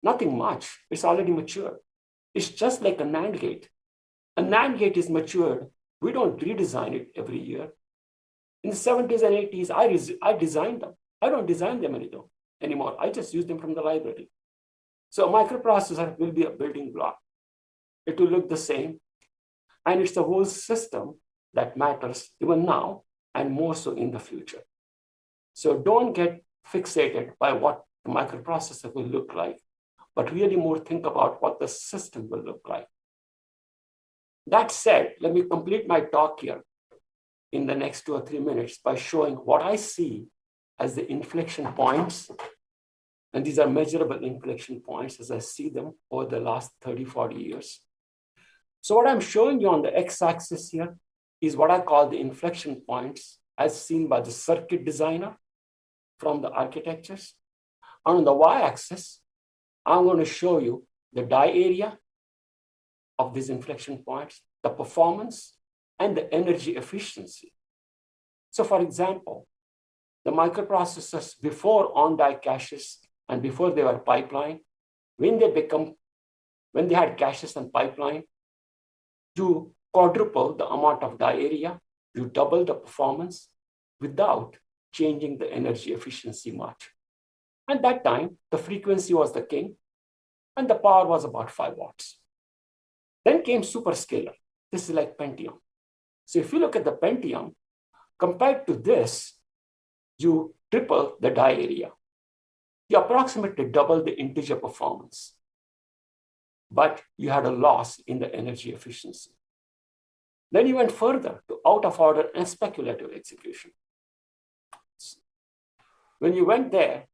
Nothing much. It's already mature. It's just like a NAND gate. A NAND gate is matured. We don't redesign it every year. In the 70s and 80s, I designed them. I don't design them anymore. I just use them from the library. So a microprocessor will be a building block. It will look the same. And it's the whole system that matters even now and more so in the future. So don't get fixated by what the microprocessor will look like, but really more think about what the system will look like. That said, let me complete my talk here in the next 2 or 3 minutes by showing what I see as the inflection points. And these are measurable inflection points as I see them over the last 30, 40 years. So what I'm showing you on the x-axis here is what I call the inflection points as seen by the circuit designer from the architectures. And on the y-axis, I'm going to show you the die area of these inflection points, the performance, and the energy efficiency. So for example, the microprocessors before on-die caches and before they were pipeline, when they had caches and pipeline, you quadruple the amount of die area, you double the performance without changing the energy efficiency much. At that time, the frequency was the king, and the power was about 5 watts. Then came superscalar. This is like Pentium. So if you look at the Pentium, compared to this, you triple the die area. You approximately double the integer performance, but you had a loss in the energy efficiency. Then you went further to out of order and speculative execution. When you went there,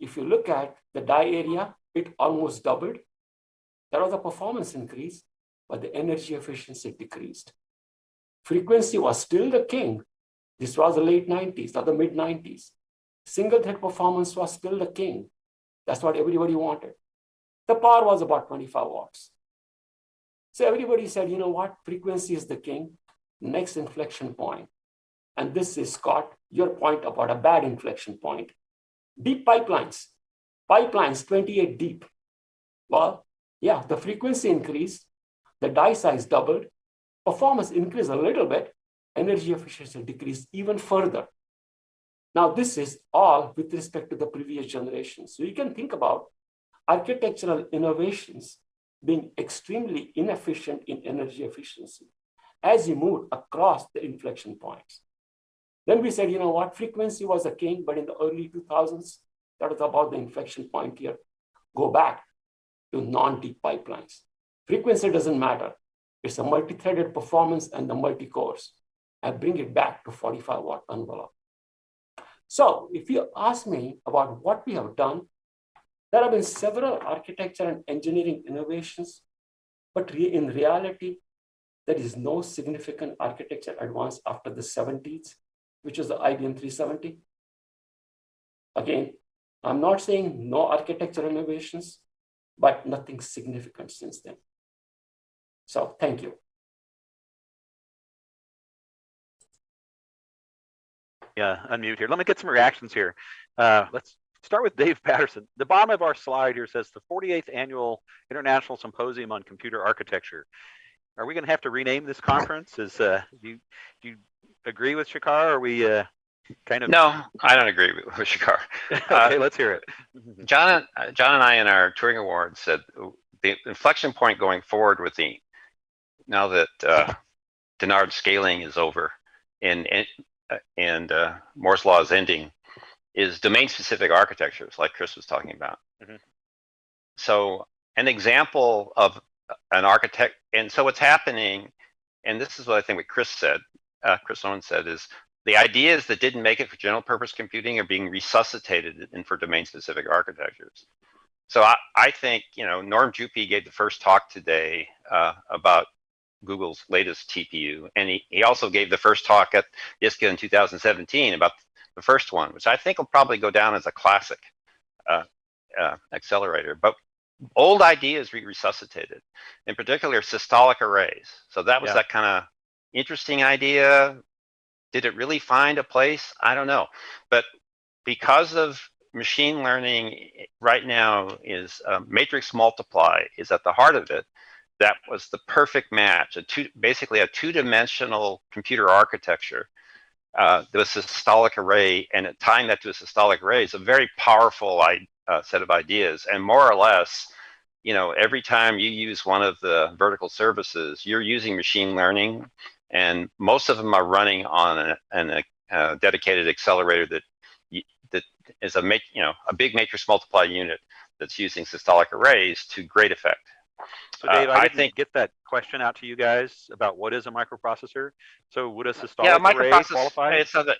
if you look at the die area, it almost doubled. There was a performance increase, but the energy efficiency decreased. Frequency was still the king. This was the late 90s or the mid 90s. Single thread performance was still the king. That's what everybody wanted. The power was about 25 watts. So everybody said, you know what? Frequency is the king. Next inflection point. And this is, Scott, your point about a bad inflection point. Deep pipelines. Pipelines 28 deep. Well, yeah, the frequency increased. The die size doubled. Performance increased a little bit. Energy efficiency decreased even further. Now, this is all with respect to the previous generation. So you can think about architectural innovations being extremely inefficient in energy efficiency as you moved across the inflection points. Then we said, you know what, frequency was a king, but in the early 2000s, that was about the inflection point here. Go back to non-deep pipelines. Frequency doesn't matter. It's a multi-threaded performance and the multi-cores. I bring it back to 45-watt envelope. So if you ask me about what we have done, there have been several architecture and engineering innovations, but in reality, there is no significant architecture advance after the 70s, which is the IBM 370. Again, I'm not saying no architecture innovations, but nothing significant since then. So thank you. Yeah, unmute here. Let me get some reactions here. Let's start with Dave Patterson. The bottom of our slide here says the 48th Annual International Symposium on Computer Architecture. Are we going to have to rename this conference? Do you agree with Shekar? Or are we kind of? No, I don't agree with Shekar. Okay, let's hear it. John and I in our Turing Award said the inflection point going forward with now that Dennard scaling is over and Moore's law is ending, is domain-specific architectures, like Chris was talking about. Mm-hmm. So an example of an architect, and so what's happening, and this is what I think what Chris said, Chris Owen said, is the ideas that didn't make it for general purpose computing are being resuscitated in for domain-specific architectures. So I think, Norm Jupi gave the first talk today about Google's latest TPU, and he also gave the first talk at ISCA in 2017 about the first one, which I think will probably go down as a classic accelerator. But old ideas resuscitated, in particular systolic arrays. So that was that kind of interesting idea. Did it really find a place? I don't know. But because of machine learning right now is matrix multiply is at the heart of it. That was the perfect match, basically a two-dimensional computer architecture. The systolic array, and tying that to a systolic array is a very powerful set of ideas. And more or less, every time you use one of the vertical services, you're using machine learning, and most of them are running on a dedicated accelerator that is a big matrix multiply unit that's using systolic arrays to great effect. So Dave, I didn't get that question out to you guys about what is a microprocessor. So would a systolic array qualify? It's not that.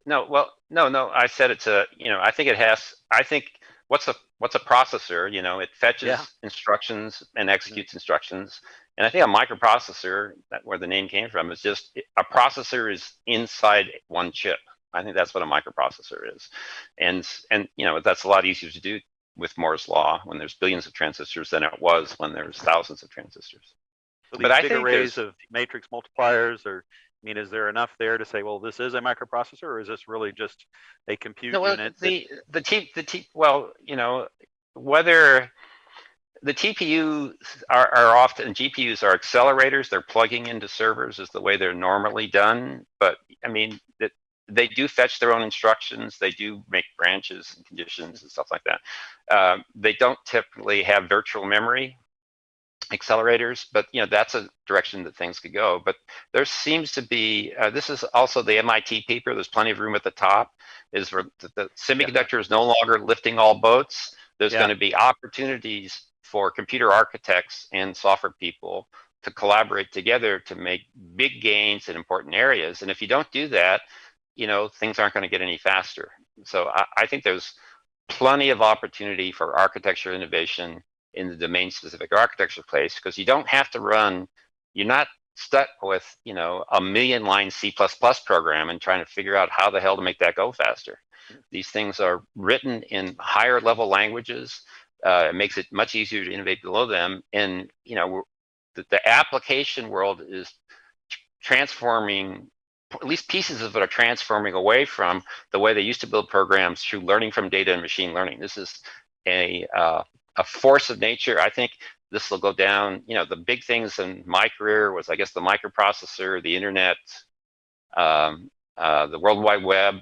No. I said it's a. I think it has. I think what's a processor? It fetches instructions and executes instructions. And I think a microprocessor, where the name came from, is just a processor is inside one chip. I think that's what a microprocessor is, and that's a lot easier to do with Moore's law when there's billions of transistors than it was when there's thousands of transistors. So these big arrays of matrix multipliers, is there enough there to say, well, this is a microprocessor, or is this really just a compute unit? Whether the TPUs are often, GPUs are accelerators, they're plugging into servers is the way they're normally done. But they do fetch their own instructions. They do make branches and conditions and stuff like that. They don't typically have virtual memory accelerators, but that's a direction that things could go. But there seems to be, this is also the MIT paper, there's plenty of room at the top, is where the semiconductor is no longer lifting all boats. There's going to be opportunities for computer architects and software people to collaborate together to make big gains in important areas. And if you don't do that, things aren't going to get any faster. So I think there's plenty of opportunity for architecture innovation in the domain-specific architecture place, because you don't have to run, you're not stuck with, a million-line C++ program and trying to figure out how the hell to make that go faster. These things are written in higher level languages. It makes it much easier to innovate below them. And, the application world is transforming, at least pieces of it are transforming away from the way they used to build programs through learning from data and machine learning. This is a force of nature. I think this will go down. The big things in my career was, I guess, the microprocessor, the internet, the World Wide Web.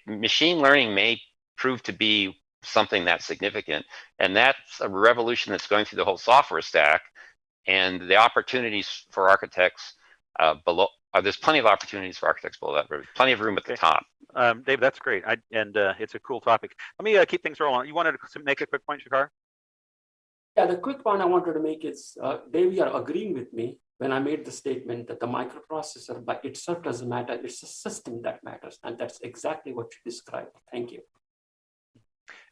Machine learning may prove to be something that's significant. And that's a revolution that's going through the whole software stack. And the opportunities for architects below, there's plenty of opportunities for architects below that, plenty of room at the top. Dave, that's great. It's a cool topic. Let me keep things rolling. You wanted to make a quick point, Shakar? Yeah, the quick point I wanted to make is, Dave, you are agreeing with me when I made the statement that the microprocessor by itself doesn't matter. It's a system that matters. And that's exactly what you described. Thank you.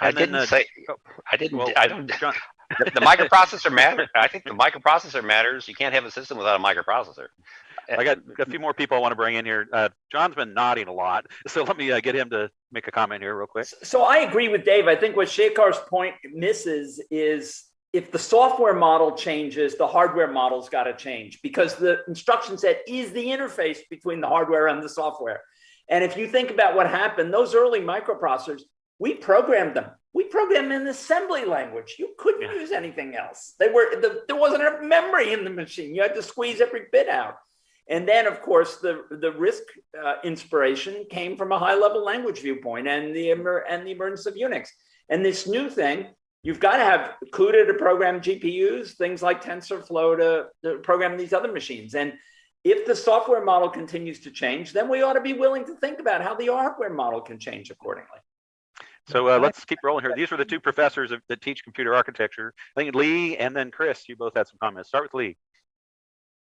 I don't, the microprocessor matters. I think the microprocessor matters. You can't have a system without a microprocessor. I got a few more people I want to bring in here. John's been nodding a lot, so let me get him to make a comment here real quick. So I agree with Dave. I think what Shekar's point misses is if the software model changes, the hardware model's got to change, because the instruction set is the interface between the hardware and the software. And if you think about what happened, those early microprocessors, we programmed them. We programmed them in assembly language. You couldn't use anything else. There wasn't enough memory in the machine. You had to squeeze every bit out. And then, of course, the RISC inspiration came from a high-level language viewpoint and the emergence of Unix. And this new thing, you've got to have CUDA to program GPUs, things like TensorFlow to program these other machines. And if the software model continues to change, then we ought to be willing to think about how the hardware model can change accordingly. So let's keep rolling here. These were the two professors that teach computer architecture. I think Lee and then Chris, you both had some comments. Start with Lee.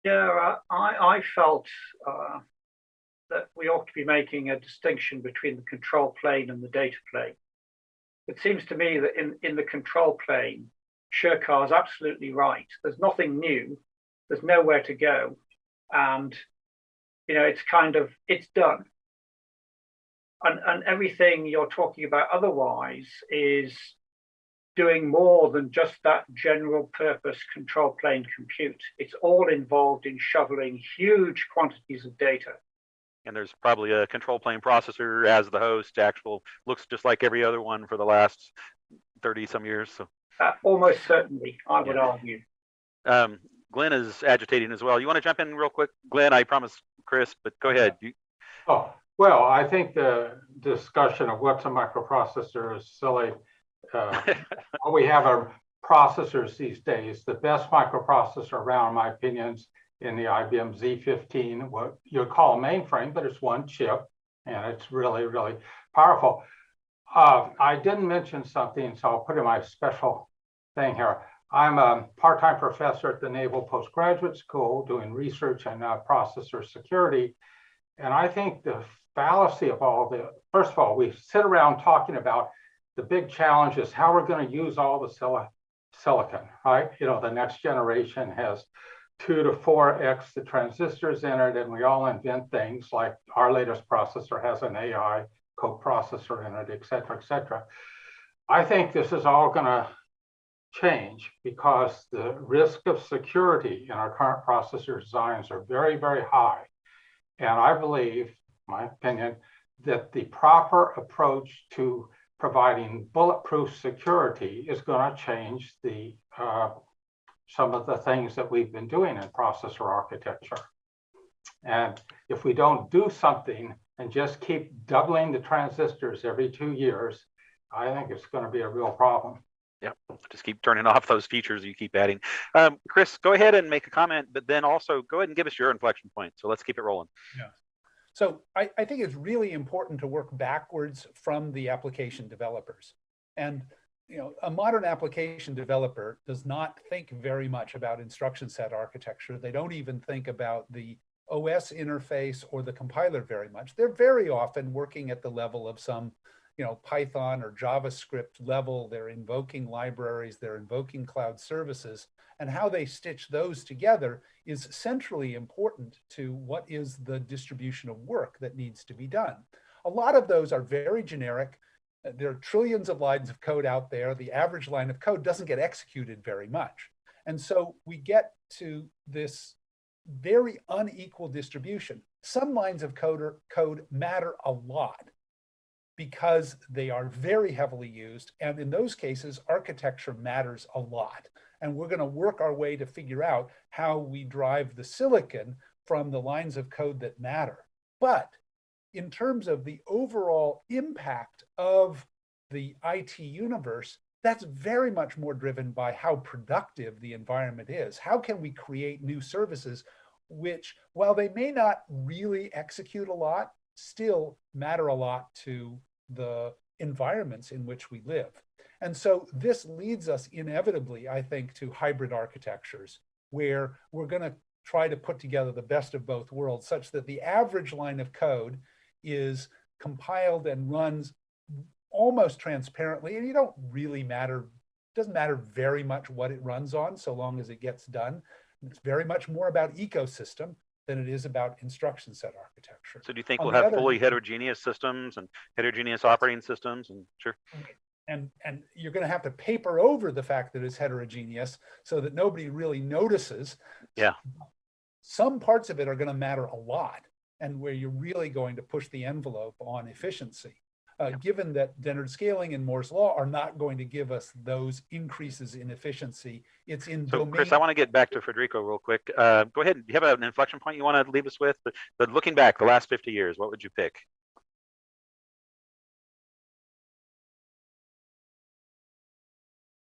Yeah, I felt that we ought to be making a distinction between the control plane and the data plane. It seems to me that in the control plane, Shekar is absolutely right. There's nothing new. There's nowhere to go. And, it's done. And everything you're talking about otherwise is doing more than just that general purpose control plane compute. It's all involved in shoveling huge quantities of data. And there's probably a control plane processor as the host. Looks just like every other one for the last 30 some years. So almost certainly, I would argue. Glenn is agitating as well. You want to jump in real quick, Glenn? I promise Chris, but go ahead. Well, I think the discussion of what's a microprocessor is silly. All we have are processors these days. The best microprocessor around, in my opinion, is in the IBM Z15, what you'll call a mainframe, but it's one chip, and it's really, really powerful. I didn't mention something, so I'll put in my special thing here. I'm a part-time professor at the Naval Postgraduate School doing research in processor security. And I think the fallacy of first of all, we sit around talking about the big challenge is how we're going to use all the silicon, right? The next generation has 2 to 4x the transistors in it, and we all invent things like our latest processor has an AI coprocessor in it, et cetera, et cetera. I think this is all going to change because the risk of security in our current processor designs are very, very high. And I believe, my opinion, that the proper approach to providing bulletproof security is going to change some of the things that we've been doing in processor architecture. And if we don't do something and just keep doubling the transistors every 2 years, I think it's going to be a real problem. Yep, just keep turning off those features you keep adding. Chris, go ahead and make a comment, but then also go ahead and give us your inflection point. So let's keep it rolling. Yeah. So I think it's really important to work backwards from the application developers. And a modern application developer does not think very much about instruction set architecture. They don't even think about the OS interface or the compiler very much. They're very often working at the level of some Python or JavaScript level. They're invoking libraries, they're invoking cloud services, and how they stitch those together is centrally important to what is the distribution of work that needs to be done. A lot of those are very generic. There are trillions of lines of code out there. The average line of code doesn't get executed very much. And so we get to this very unequal distribution. Some lines of code matter a lot because they are very heavily used. And in those cases, architecture matters a lot. And we're going to work our way to figure out how we drive the silicon from the lines of code that matter. But in terms of the overall impact of the IT universe, that's very much more driven by how productive the environment is. How can we create new services which, while they may not really execute a lot, still matter a lot to the environments in which we live? And so this leads us inevitably, I think, to hybrid architectures, where we're going to try to put together the best of both worlds, such that the average line of code is compiled and runs almost transparently, and you don't really matter, doesn't matter very much what it runs on, so long as it gets done. It's very much more about ecosystem than it is about instruction set architecture. So do you think On we'll the have other fully hand- heterogeneous systems and heterogeneous operating systems? And sure. And you're going to have to paper over the fact that it's heterogeneous so that nobody really notices. Yeah. Some parts of it are going to matter a lot, and where you're really going to push the envelope on efficiency. Given that standard scaling and Moore's law are not going to give us those increases in efficiency, it's in So domain. Chris, I want to get back to Federico real quick. Go ahead. Do you have an inflection point you want to leave us with? But looking back the last 50 years, what would you pick?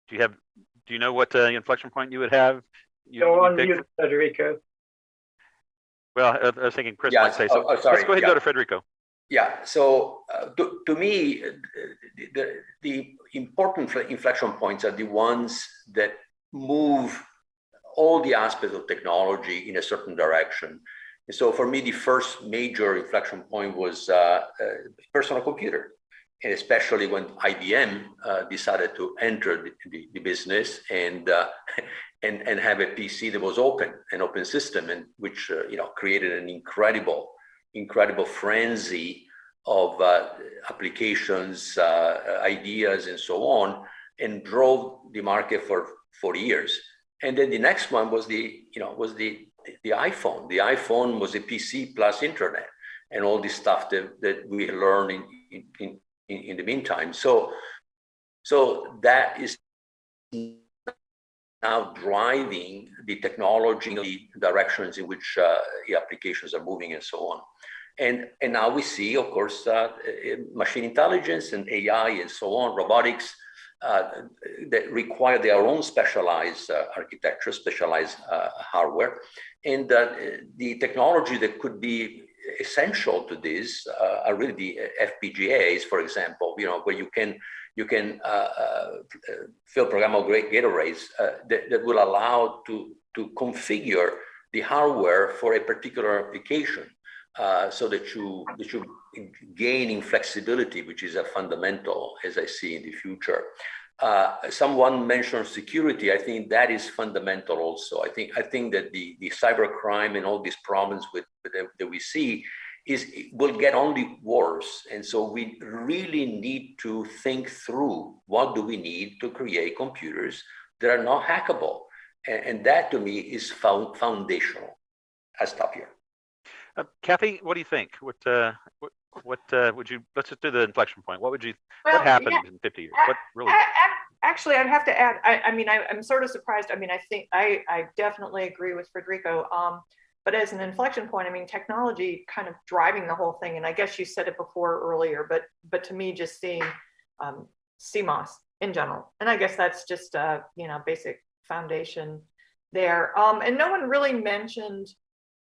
Do you know what inflection point you would have? Go on mute, Federico. Well, I was thinking Chris Yeah, might say so. sorry. Let's go ahead and Yeah. go to Federico. Yeah, so to me, the important inflection points are the ones that move all the aspects of technology in a certain direction. And so for me, the first major inflection point was personal computer, and especially when IBM decided to enter the business and have a PC that was open, an open system, and which created an incredible frenzy of applications, ideas, and so on, and drove the market for 40 years. And then the next one was the iPhone. The iPhone was a PC plus internet, and all this stuff that we learned in the meantime. So that is now driving the technology directions in which the applications are moving and so on. And now we see, of course, machine intelligence and AI and so on, robotics, that require their own specialized architecture, specialized hardware. And the technology that could be essential to this are really the FPGAs, for example, where you can fill programmable gate arrays that will allow to configure the hardware for a particular application, so that you gain in flexibility, which is a fundamental, as I see in the future. Someone mentioned security. I think that is fundamental also. I think that the cybercrime and all these problems that we see will get only worse. And so we really need to think through, what do we need to create computers that are not hackable? And that to me is foundational. I stop here. Kathy, what do you think? What would you? Let's just do the inflection point. What happened in 50 years? What really? Actually, I'd have to add. I'm sort of surprised. I think I definitely agree with Federico. But as an inflection point, technology kind of driving the whole thing. And I guess you said it before earlier, but to me, just seeing CMOS in general, and I guess that's just basic foundation there. And no one really mentioned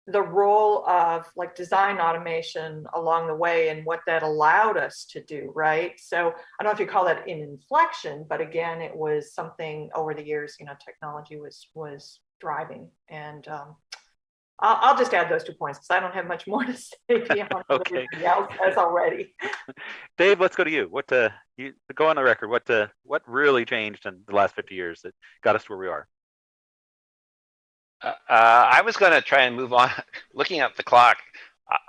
the role of design automation along the way and what that allowed us to do, right? So I don't know if you call that an inflection, but again, it was something over the years, technology was driving. And I'll just add those 2 points because I don't have much more to say beyond what everybody else has already. Dave, let's go to you. You go on the record. What really changed in the last 50 years that got us to where we are? I was going to try and move on. Looking at the clock,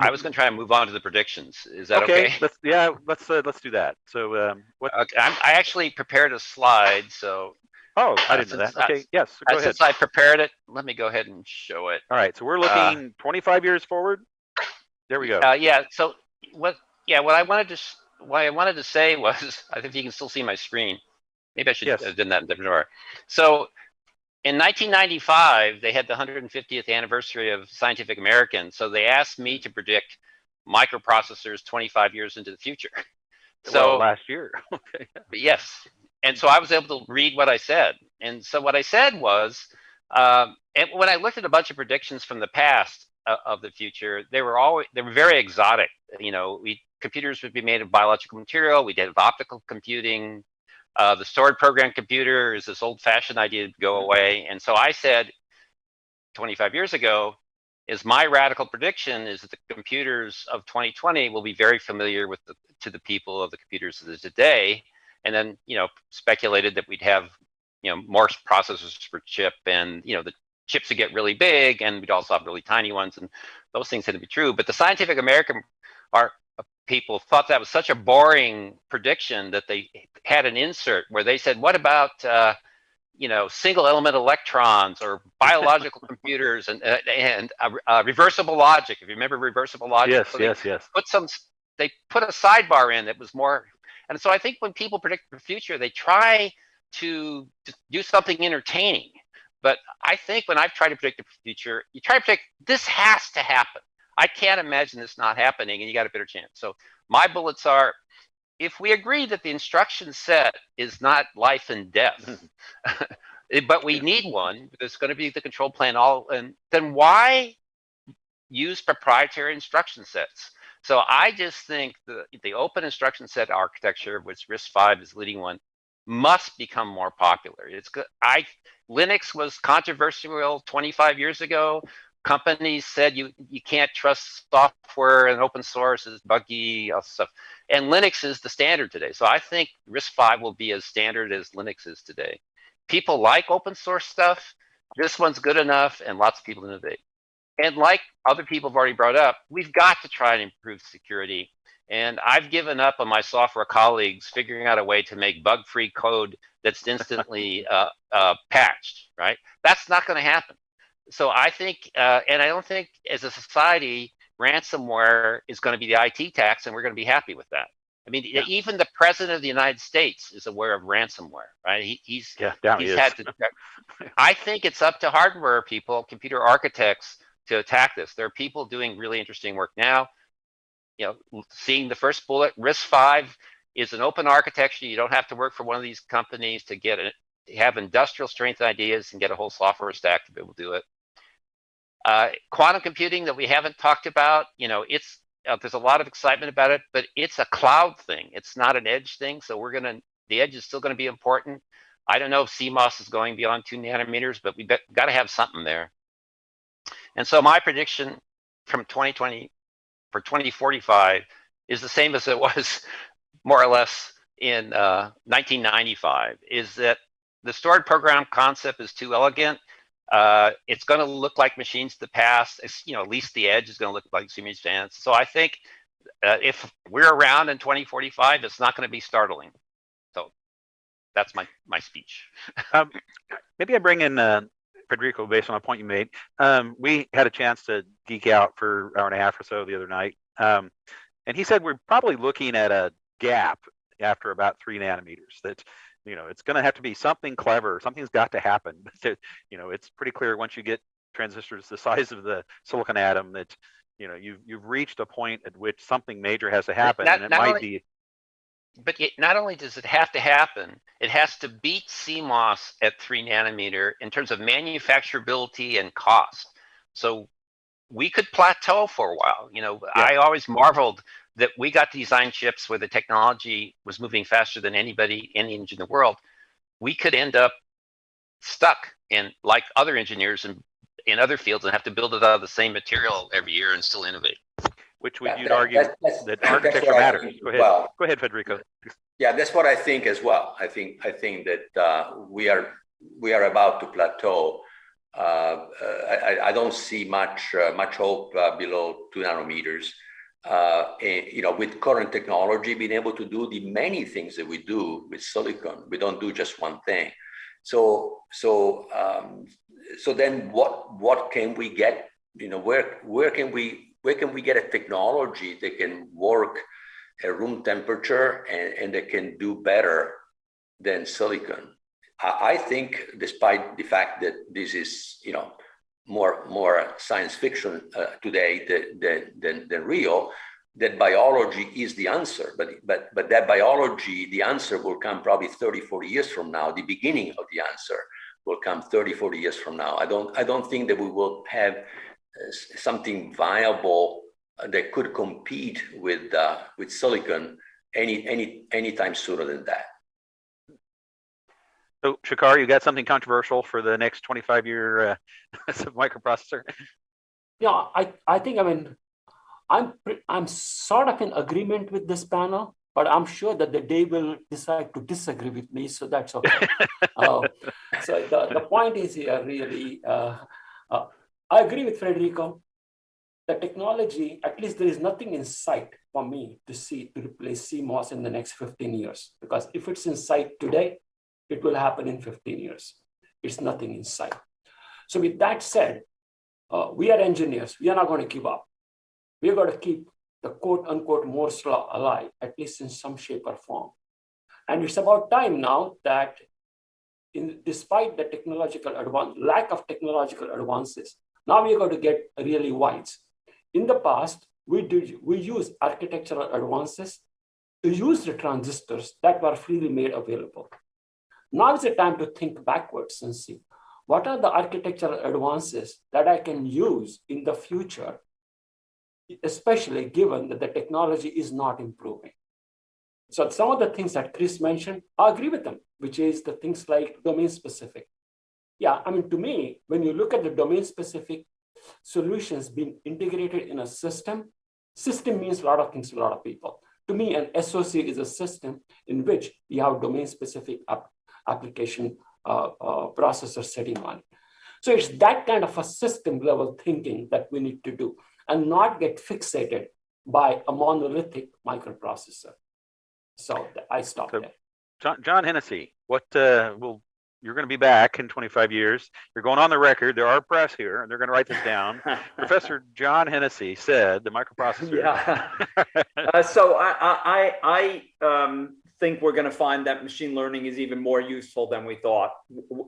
I was going to try and move on to the predictions. Is that okay? Let's do that. So, Okay, I actually prepared a slide. So. Oh, I didn't know that. Okay, yes. Go ahead. Since I prepared it, let me go ahead and show it. All right. So we're looking 25 years forward. There we go. Yeah. So what I wanted to say was, I think you can still see my screen. Maybe I should have done that in different order. So. In 1995, they had the 150th anniversary of Scientific American. So they asked me to predict microprocessors 25 years into the future. So last year. Okay. yes, and so I was able to read what I said. And so what I said was, and when I looked at a bunch of predictions from the past of the future, they were very exotic. You know, computers would be made of biological material. We did optical computing. The stored program computer is this old-fashioned idea to go away. And so I said 25 years ago, is my radical prediction is that the computers of 2020 will be very familiar with to the people of the computers of today. And then, you know, speculated that we'd have, you know, more processors per chip, and, you know, the chips would get really big, and we'd also have really tiny ones, and those things had to be true. But the Scientific American people thought that was such a boring prediction that they had an insert where they said, what about you know, single element electrons or biological computers and reversible logic? If you remember reversible logic. Yes, so yes. They put a sidebar in that was more, and so I think when people predict the future, they try to do something entertaining. But I think when I've tried to predict the future, you try to predict this has to happen. I can't imagine this not happening, and you got a better chance. So my bullets are, if we agree that the instruction set is not life and death, but we need one, there's going to be the control plane, and then why use proprietary instruction sets? So I just think the open instruction set architecture, which RISC-V is leading one, must become more popular. Linux was controversial 25 years ago. Companies said you can't trust software, and open source is buggy, all stuff. And Linux is the standard today. So I think RISC-V will be as standard as Linux is today. People like open source stuff. This one's good enough, and lots of people innovate. And like other people have already brought up, we've got to try and improve security. And I've given up on my software colleagues figuring out a way to make bug-free code that's instantly patched, right? That's not going to happen. So I think, and I don't think as a society, ransomware is going to be the IT tax, and we're going to be happy with that. I mean, even the president of the United States is aware of ransomware, right? He's had to. I think it's up to hardware people, computer architects, to attack this. There are people doing really interesting work now. You know, seeing the first bullet, RISC-V is an open architecture. You don't have to work for one of these companies to get it. Have industrial strength ideas and get a whole software stack to be able to do it. Quantum computing that we haven't talked about, you know, it's there's a lot of excitement about it, but it's a cloud thing. It's not an edge thing. So the edge is still going to be important. I don't know if CMOS is going beyond 2 nanometers, but we've got to have something there. And so my prediction from 2020 for 2045 is the same as it was more or less in 1995, is that the stored program concept is too elegant. It's going to look like machines of the past. It's, you know, at least the edge is going to look like Siemens fans. So I think if we're around in 2045, it's not going to be startling. So that's my speech. Maybe I bring in Federico based on a point you made. We had a chance to geek out for an hour and a half or so the other night. And he said we're probably looking at a gap after about 3 nanometers. That, you know, it's going to have to be something clever. Something's got to happen. You know, it's pretty clear once you get transistors the size of the silicon atom that, you know, you've reached a point at which something major has to happen, and it might be. But not only does it have to happen, it has to beat CMOS at 3 nanometer in terms of manufacturability and cost. So we could plateau for a while. You know, I always marveled that we got to design chips where the technology was moving faster than any engine in the world. We could end up stuck in, like other engineers in other fields, and have to build it out of the same material every year and still innovate. Which you'd argue that architecture matters. Go ahead. Well, go ahead, Federico. Yeah, that's what I think as well. I think that we are about to plateau. I don't see much hope below 2 nanometers. You know, with current technology, being able to do the many things that we do with silicon, we don't do just one thing. So then what can we get? You know, where can we get a technology that can work at room temperature and that can do better than silicon? I think, despite the fact that this is, you know, more science fiction today than real, that biology is the answer, but that biology, the answer will come probably 30, 40 years from now. The beginning of the answer will come 30, 40 years from now. I don't think that we will have something viable that could compete with silicon anytime sooner than that. So Shekhar, you got something controversial for the next 25-year microprocessor? Yeah, I think, I mean, I'm sort of in agreement with this panel, but I'm sure that they will decide to disagree with me, so that's okay. So the point is here really, I agree with Federico. The technology, at least there is nothing in sight for me to replace CMOS in the next 15 years. Because if it's in sight today, it will happen in 15 years. It's nothing in sight. So with that said, we are engineers. We are not going to give up. We've got to keep the quote unquote Moore's law alive, at least in some shape or form. And it's about time now that despite the lack of technological advances, now we're going to get really wise. In the past, we used architectural advances to use the transistors that were freely made available. Now is the time to think backwards and see what are the architectural advances that I can use in the future, especially given that the technology is not improving. So some of the things that Chris mentioned, I agree with them, which is the things like domain specific. Yeah, I mean, to me, when you look at the domain specific solutions being integrated in a system means a lot of things to a lot of people. To me, an SoC is a system in which you have domain specific application processor sitting on. So it's that kind of a system level thinking that we need to do and not get fixated by a monolithic microprocessor. So I stopped there. John Hennessy, you're going to be back in 25 years. You're going on the record. There are press here, and they're going to write this down. Professor John Hennessy said the microprocessor. Yeah. So I think we're going to find that machine learning is even more useful than we thought.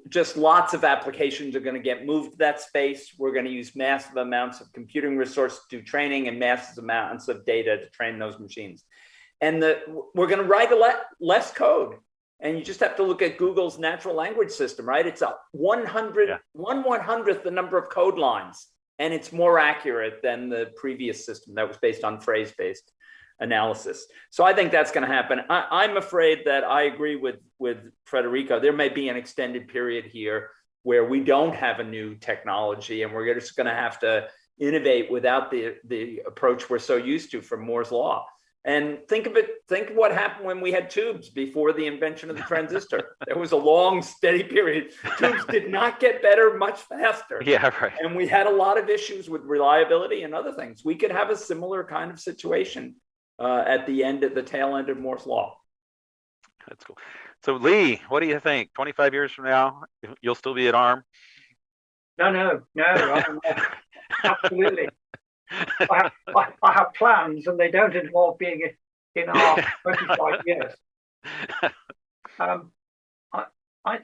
Just lots of applications are going to get moved to that space. We're going to use massive amounts of computing resources to do training and massive amounts of data to train those machines. And we're going to write less code. And you just have to look at Google's natural language system, right? It's a 1/100th the number of code lines. And it's more accurate than the previous system that was based on phrase-based analysis. So I think that's going to happen. I'm afraid that I agree with Federico. There may be an extended period here where we don't have a new technology and we're just going to have to innovate without the approach we're so used to from Moore's law. And think of what happened when we had tubes before the invention of the transistor. There was a long, steady period. Tubes did not get better much faster. Yeah, right. And we had a lot of issues with reliability and other things. We could have a similar kind of situation at the tail end of Moore's law. That's cool. So Lee, what do you think? 25 years from now, you'll still be at ARM? No, absolutely. I have plans, and they don't involve being in our 25 years. I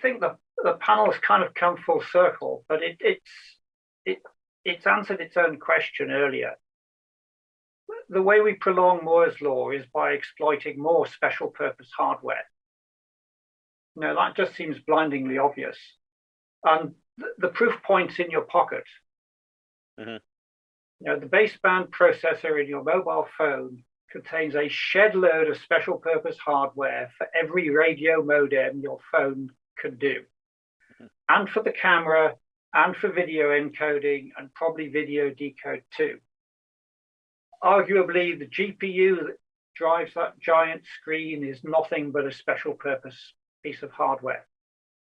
think the panel has kind of come full circle, but it's answered its own question earlier. The way we prolong Moore's law is by exploiting more special purpose hardware. That just seems blindingly obvious. And the proof point's in your pocket. Mm-hmm. The baseband processor in your mobile phone contains a shed load of special purpose hardware for every radio modem your phone can do, and for the camera, and for video encoding, and probably video decode too. Arguably, the GPU that drives that giant screen is nothing but a special purpose piece of hardware.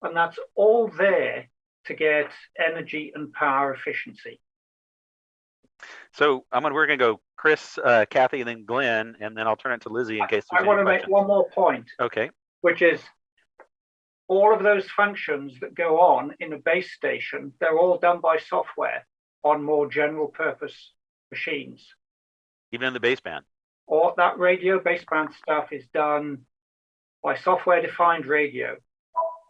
And that's all there to get energy and power efficiency. So we're going to go Chris, Kathy, and then Glenn, and then I'll turn it to Lizy in case there's I want to make one more point. Okay. Which is all of those functions that go on in a base station, they're all done by software on more general purpose machines. Even in the baseband? All that radio baseband stuff is done by software-defined radio.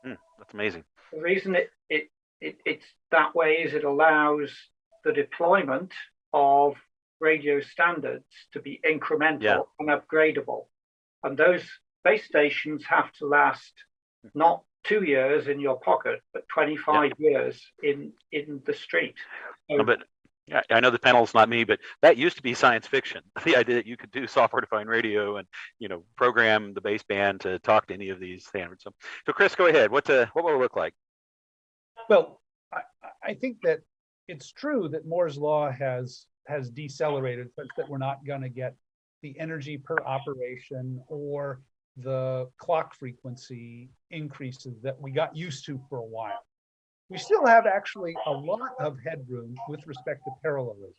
That's amazing. The reason it's that way is it allows the deployment of radio standards to be incremental Yeah. and upgradable. And those base stations have to last not 2 years in your pocket, but 25 years in the street. So, No, but yeah, I know the panel's not me, but that used to be science fiction. The idea that you could do software-defined radio and program the baseband to talk to any of these standards. So Chris, go ahead. What will it look like? Well, I think that it's true that Moore's law has decelerated such that we're not going to get the energy per operation or the clock frequency increases that we got used to for a while. We still have actually a lot of headroom with respect to parallelism.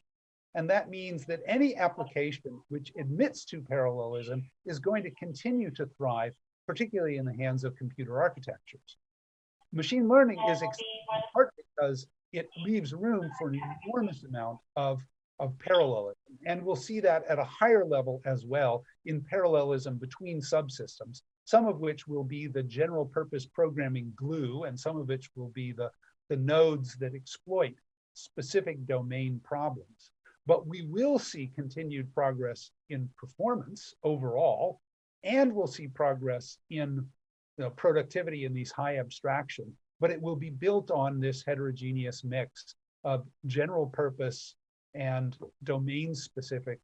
And that means that any application which admits to parallelism is going to continue to thrive, particularly in the hands of computer architectures. Machine learning is exciting in part because it leaves room for an enormous amount of parallelism. And we'll see that at a higher level as well in parallelism between subsystems, some of which will be the general purpose programming glue, and some of which will be the nodes that exploit specific domain problems. But we will see continued progress in performance overall, and we'll see progress in productivity in these high abstraction, but it will be built on this heterogeneous mix of general purpose and domain-specific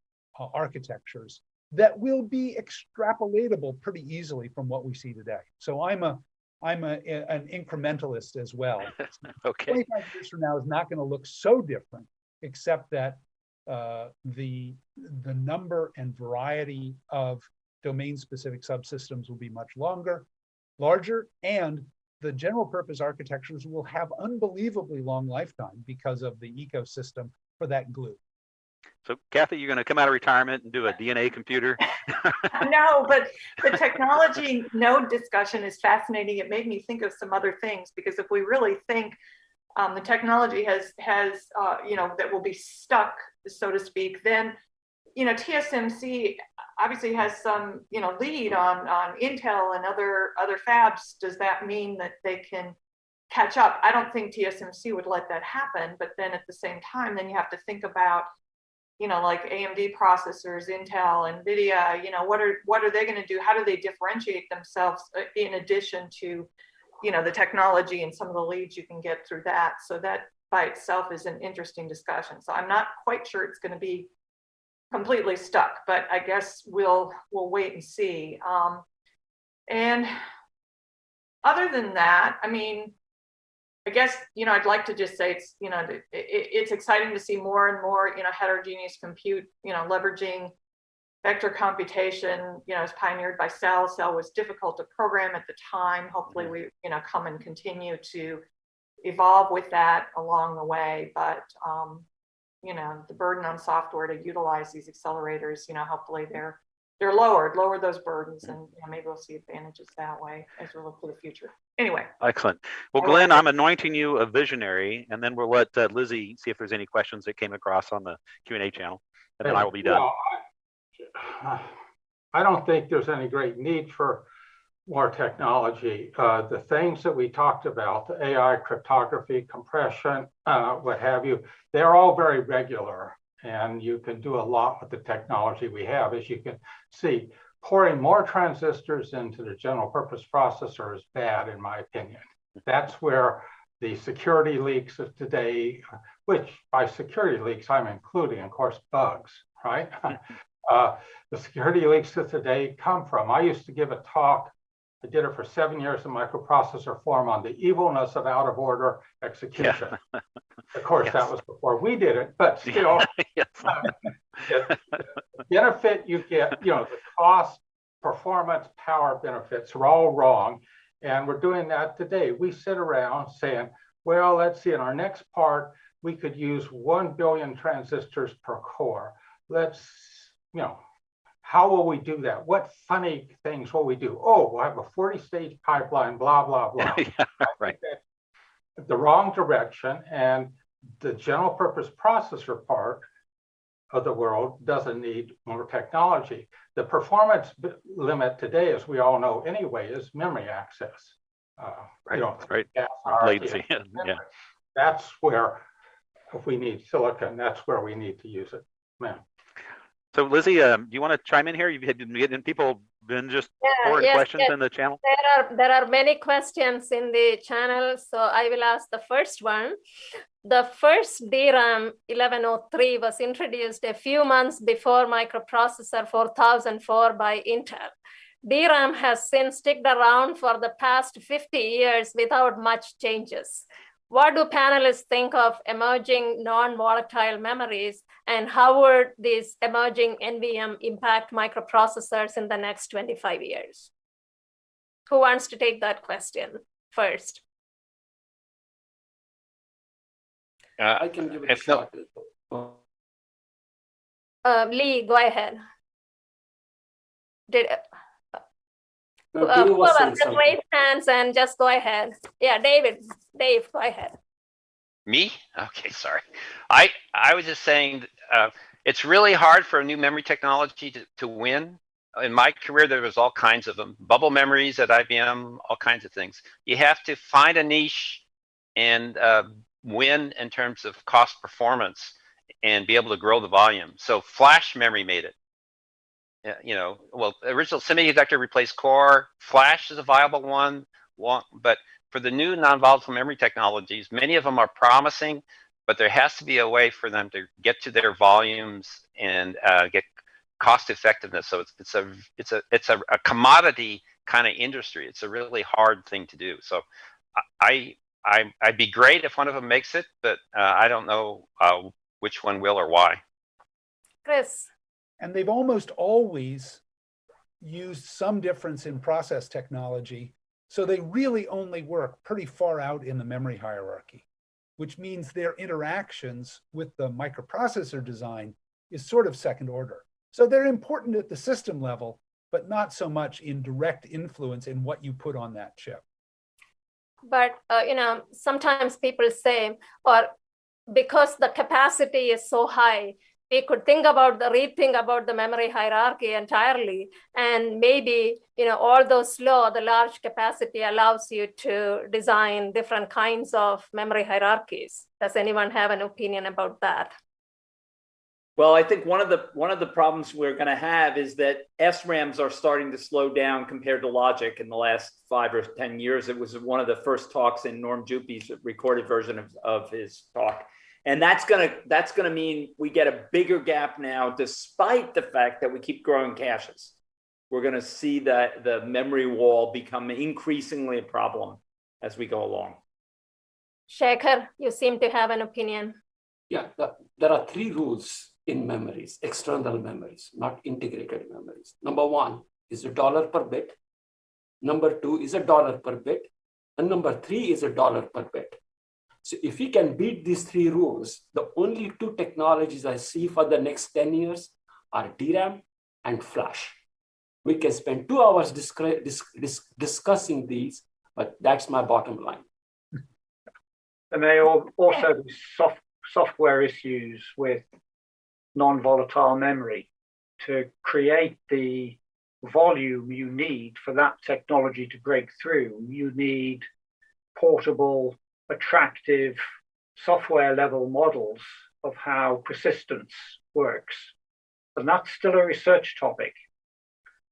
architectures that will be extrapolatable pretty easily from what we see today. So I'm an incrementalist as well. Okay. 25 years from now is not going to look so different, except that the number and variety of domain-specific subsystems will be much larger, and the general purpose architectures will have unbelievably long lifetime because of the ecosystem for that glue. So Kathy, you're going to come out of retirement and do a DNA computer? No, but the technology node discussion is fascinating. It made me think of some other things, because if we really think the technology has that will be stuck, so to speak, then TSMC obviously has some lead on Intel and other fabs. Does that mean that they can catch up? I don't think TSMC would let that happen, but then at the same time, then you have to think about like AMD processors, Intel, NVIDIA, what are they going to do? How do they differentiate themselves in addition to, the technology and some of the leads you can get through that? So that by itself is an interesting discussion. So I'm not quite sure it's going to be completely stuck, but I guess we'll wait and see. And other than that, I mean, I guess, I'd like to just say it's exciting to see more and more, heterogeneous compute, leveraging vector computation, is pioneered by Cell. Cell was difficult to program at the time. Hopefully we, come and continue to evolve with that along the way. But, the burden on software to utilize these accelerators, hopefully they're lower those burdens, and maybe we'll see advantages that way as we look to the future. Anyway. Excellent. Well, Glenn, I'm anointing you a visionary, and then we'll let Lizy see if there's any questions that came across on the Q&A channel, and then I will be done. Well, I don't think there's any great need for more technology. The things that we talked about, the AI, cryptography, compression, what have you, they're all very regular. And you can do a lot with the technology we have. As you can see, pouring more transistors into the general purpose processor is bad, in my opinion. That's where the security leaks of today, which by security leaks, I'm including, of course, bugs, right? The security leaks of today come from. I used to give a talk, I did it for 7 years in microprocessor form, on the evilness of out of order execution. Yeah. Of course, that was before we did it, but still, the benefit you get, the cost, performance, power benefits are all wrong. And we're doing that today. We sit around saying, well, let's see, in our next part, we could use 1 billion transistors per core. Let's, how will we do that? What funny things will we do? Oh, we'll have a 40-stage pipeline, blah, blah, blah. Yeah, right. The wrong direction, and the general purpose processor part of the world doesn't need more technology. The performance limit today, as we all know anyway, is memory access. Right. Latency. Yeah. That's where, if we need silicon, that's where we need to use it. Yeah. So Lizy, do you want to chime in here? You've been getting people been just pouring questions in the channel. There are many questions in the channel, so I will ask the first one. The first DRAM 1103 was introduced a few months before microprocessor 4004 by Intel. DRAM has since sticked around for the past 50 years without much changes. What do panelists think of emerging non-volatile memories, and how would these emerging NVM impact microprocessors in the next 25 years? Who wants to take that question first? I can give it a shot. Lee, go ahead. Dave was saying Just something. raise hands and just go ahead. Yeah, Dave, go ahead. Me? Okay, sorry. I was just saying it's really hard for a new memory technology to win. In my career, there was all kinds of them. Bubble memories at IBM, all kinds of things. You have to find a niche and win in terms of cost performance and be able to grow the volume. So flash memory made it. You know, well, original semiconductor replaced core. Flash is a viable one, but for the new non-volatile memory technologies, many of them are promising, but there has to be a way for them to get to their volumes and get cost effectiveness. So it's a commodity kind of industry. It's a really hard thing to do. So I'd be great if one of them makes it, but I don't know which one will or why. Chris. And they've almost always used some difference in process technology. So they really only work pretty far out in the memory hierarchy, which means their interactions with the microprocessor design is sort of second order. So they're important at the system level, but not so much in direct influence in what you put on that chip. But, you know, sometimes people say, or because the capacity is so high, we could rethink about the memory hierarchy entirely. And maybe, you know, although slow, the large capacity allows you to design different kinds of memory hierarchies. Does anyone have an opinion about that? Well, I think one of the problems we're going to have is that SRAMs are starting to slow down compared to logic in the last 5 or 10 years. It was one of the first talks in Norm Jupe's recorded version of his talk. And that's gonna mean we get a bigger gap now, despite the fact that we keep growing caches. We're gonna see that the memory wall become increasingly a problem as we go along. Shekhar, you seem to have an opinion. Yeah, there are 3 rules in memories, external memories, not integrated memories. Number 1 is $1 per bit. Number 2 is $1 per bit. And number 3 is $1 per bit. So if we can beat these 3 rules, the only 2 technologies I see for the next 10 years are DRAM and flash. We can spend 2 hours discussing these, but that's my bottom line. And they also be software issues with non-volatile memory to create the volume you need for that technology to break through. You need portable, attractive software level models of how persistence works. And that's still a research topic.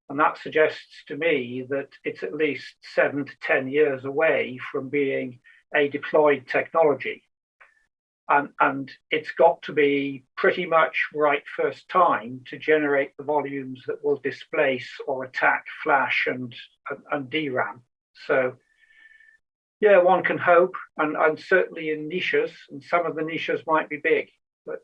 And that suggests to me that it's at least 7 to 10 years away from being a deployed technology. And it's got to be pretty much right first time to generate the volumes that will displace or attack flash and DRAM. So yeah, one can hope, and certainly in niches, and some of the niches might be big, but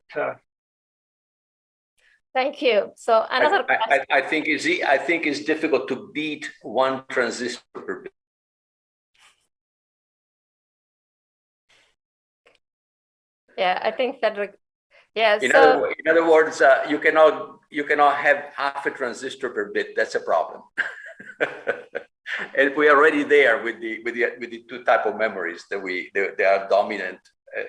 thank you. So another question. I think it's difficult to beat 1 transistor per bit. Yeah, I think Federico. Yeah. In other words, you cannot have half a transistor per bit. That's a problem. And we're already there with the 2 type of memories that they are dominant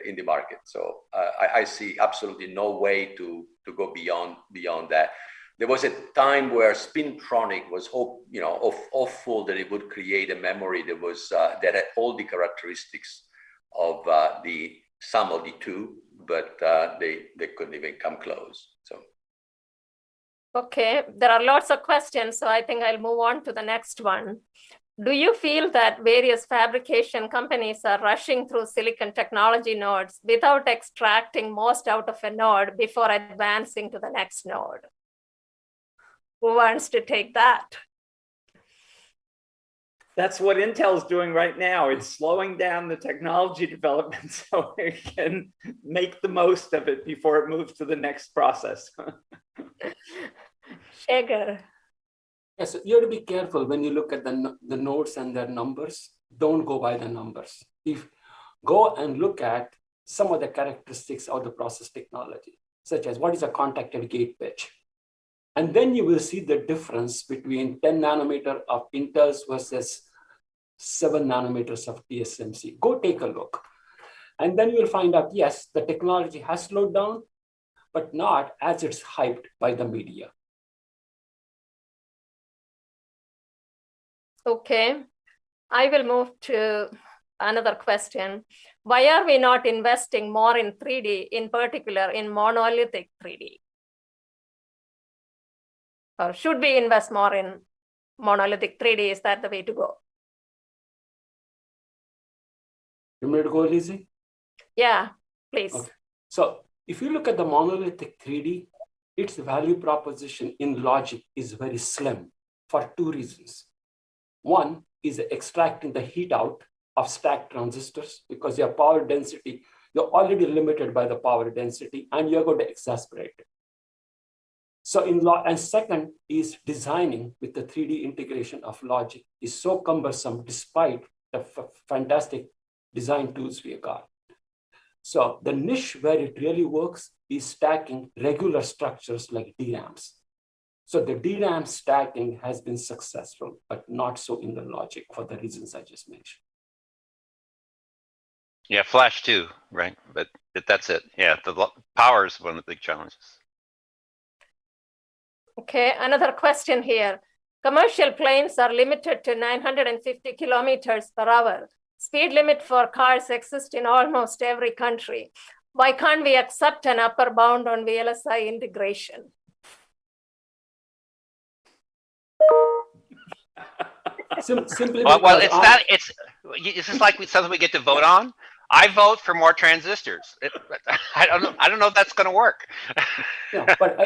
in the market. So I see absolutely no way to go beyond that. There was a time where Spintronic was hopeful that it would create a memory that had all the characteristics of the sum of the 2, but they couldn't even come close. So. Okay, there are lots of questions, so I think I'll move on to the next one. Do you feel that various fabrication companies are rushing through silicon technology nodes without extracting most out of a node before advancing to the next node? Who wants to take that? That's what Intel's doing right now. It's slowing down the technology development so it can make the most of it before it moves to the next process. Shager. Yes, you have to be careful when you look at the nodes and their numbers. Don't go by the numbers. Go and look at some of the characteristics of the process technology, such as what is a contacted gate pitch. And then you will see the difference between 10 nanometer of Intel's versus 7 nanometers of TSMC. Go take a look. And then you will find out, yes, the technology has slowed down, but not as it's hyped by the media. Okay, I will move to another question. Why are we not investing more in 3D, in particular in monolithic 3D? Or should we invest more in monolithic 3D? Is that the way to go? You want me to go, Lizy? Yeah, please. Okay. So if you look at the monolithic 3D, its value proposition in logic is very slim for two reasons. One is extracting the heat out of stacked transistors because your power density, you're already limited by the power density and you're going to exasperate it. So and second is designing with the 3D integration of logic is so cumbersome despite the fantastic design tools we got. So the niche where it really works is stacking regular structures like DRAMs. So the DRAM stacking has been successful, but not so in the logic for the reasons I just mentioned. Yeah, flash too, right? But that's it. Yeah, the power is one of the big challenges. Okay, another question here. Commercial planes are limited to 950 kilometers per hour. Speed limit for cars exists in almost every country. Why can't we accept an upper bound on VLSI integration? Simply well, it's not. It's just like something we get to vote on. I vote for more transistors. I don't know if that's going to work. Yeah, but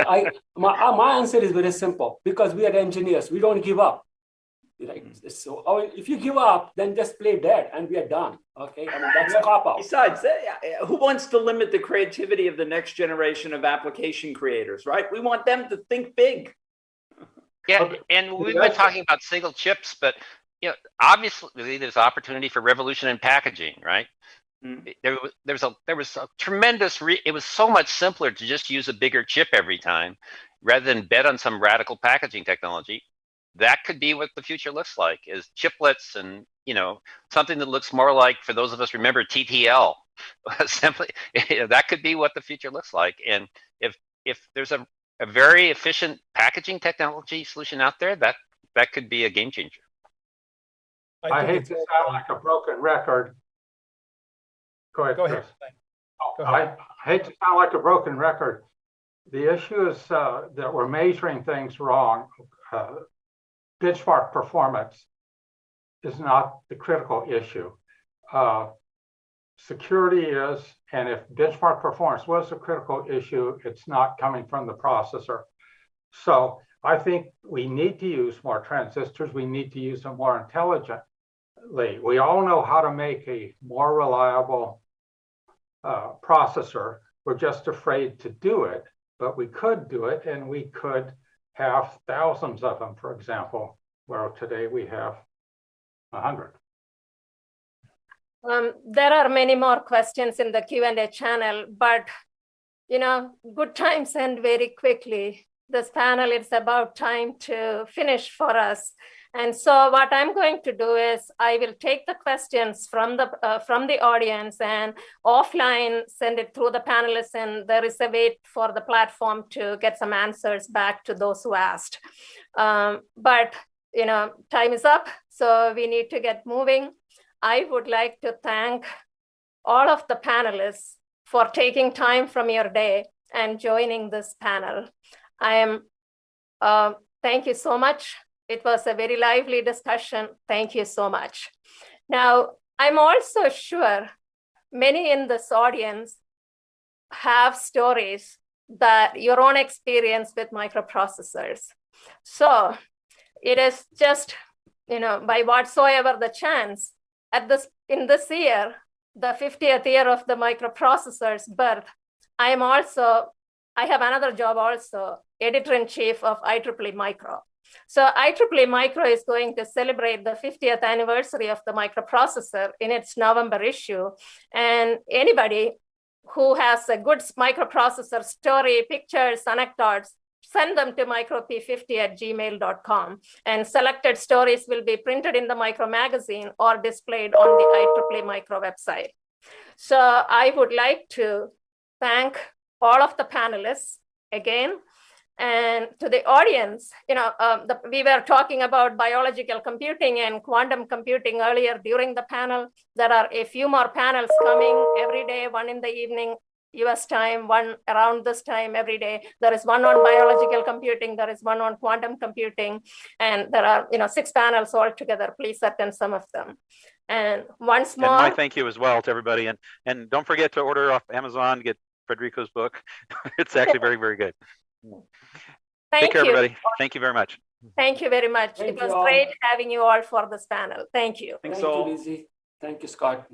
my answer is very simple because we are engineers. We don't give up. Right? So if you give up, then just play dead and we are done. Okay, I mean that's a cop out. Besides, who wants to limit the creativity of the next generation of application creators? Right? We want them to think big. Yeah, and we've been talking about single chips, but obviously there's opportunity for revolution in packaging, right? There was a tremendous. It was so much simpler to just use a bigger chip every time, rather than bet on some radical packaging technology. That could be what the future looks like: is chiplets and something that looks more like, for those of us remember TTL. Simply, that could be what the future looks like. And if there's a very efficient packaging technology solution out there, that could be a game changer. I hate to sound like a broken record. Go ahead. Go ahead. I hate to sound like a broken record. The issue is that we're measuring things wrong. Benchmark performance is not the critical issue. Security is, and if benchmark performance was a critical issue, it's not coming from the processor. So I think we need to use more transistors. We need to use them more intelligently. We all know how to make a more reliable processor. We're just afraid to do it, but we could do it, and we could have thousands of them, for example, where today we have 100. There are many more questions in the Q&A channel, but good times end very quickly. This panel, it's about time to finish for us. And so what I'm going to do is I will take the questions from the audience and offline send it through the panelists, and there is a way for the platform to get some answers back to those who asked. But time is up, so we need to get moving. I would like to thank all of the panelists for taking time from your day and joining this panel. Thank you so much. It was a very lively discussion. Thank you so much. Now, I'm also sure many in this audience have stories that your own experience with microprocessors. So it is just, by whatsoever the chance, in this year, the 50th year of the microprocessor's birth, I have another job also, editor-in-chief of IEEE Micro. So IEEE Micro is going to celebrate the 50th anniversary of the microprocessor in its November issue. And anybody who has a good microprocessor story, pictures, anecdotes, send them to microp50@gmail.com. And selected stories will be printed in the Micro magazine or displayed on the IEEE Micro website. So I would like to thank all of the panelists again. And to the audience, we were talking about biological computing and quantum computing earlier during the panel. There are a few more panels coming every day, one in the evening, US time, one around this time every day. There is one on biological computing, there is one on quantum computing, and there are 6 panels altogether. Please attend some of them. And once more. And my thank you as well to everybody. And don't forget to order off Amazon, get Federico's book. It's actually very, very good. Take care, everybody. Thank you very much. Thank you very much. It was great having you all for this panel. Thank you. Thank you, Lizy. Thank you, Scott.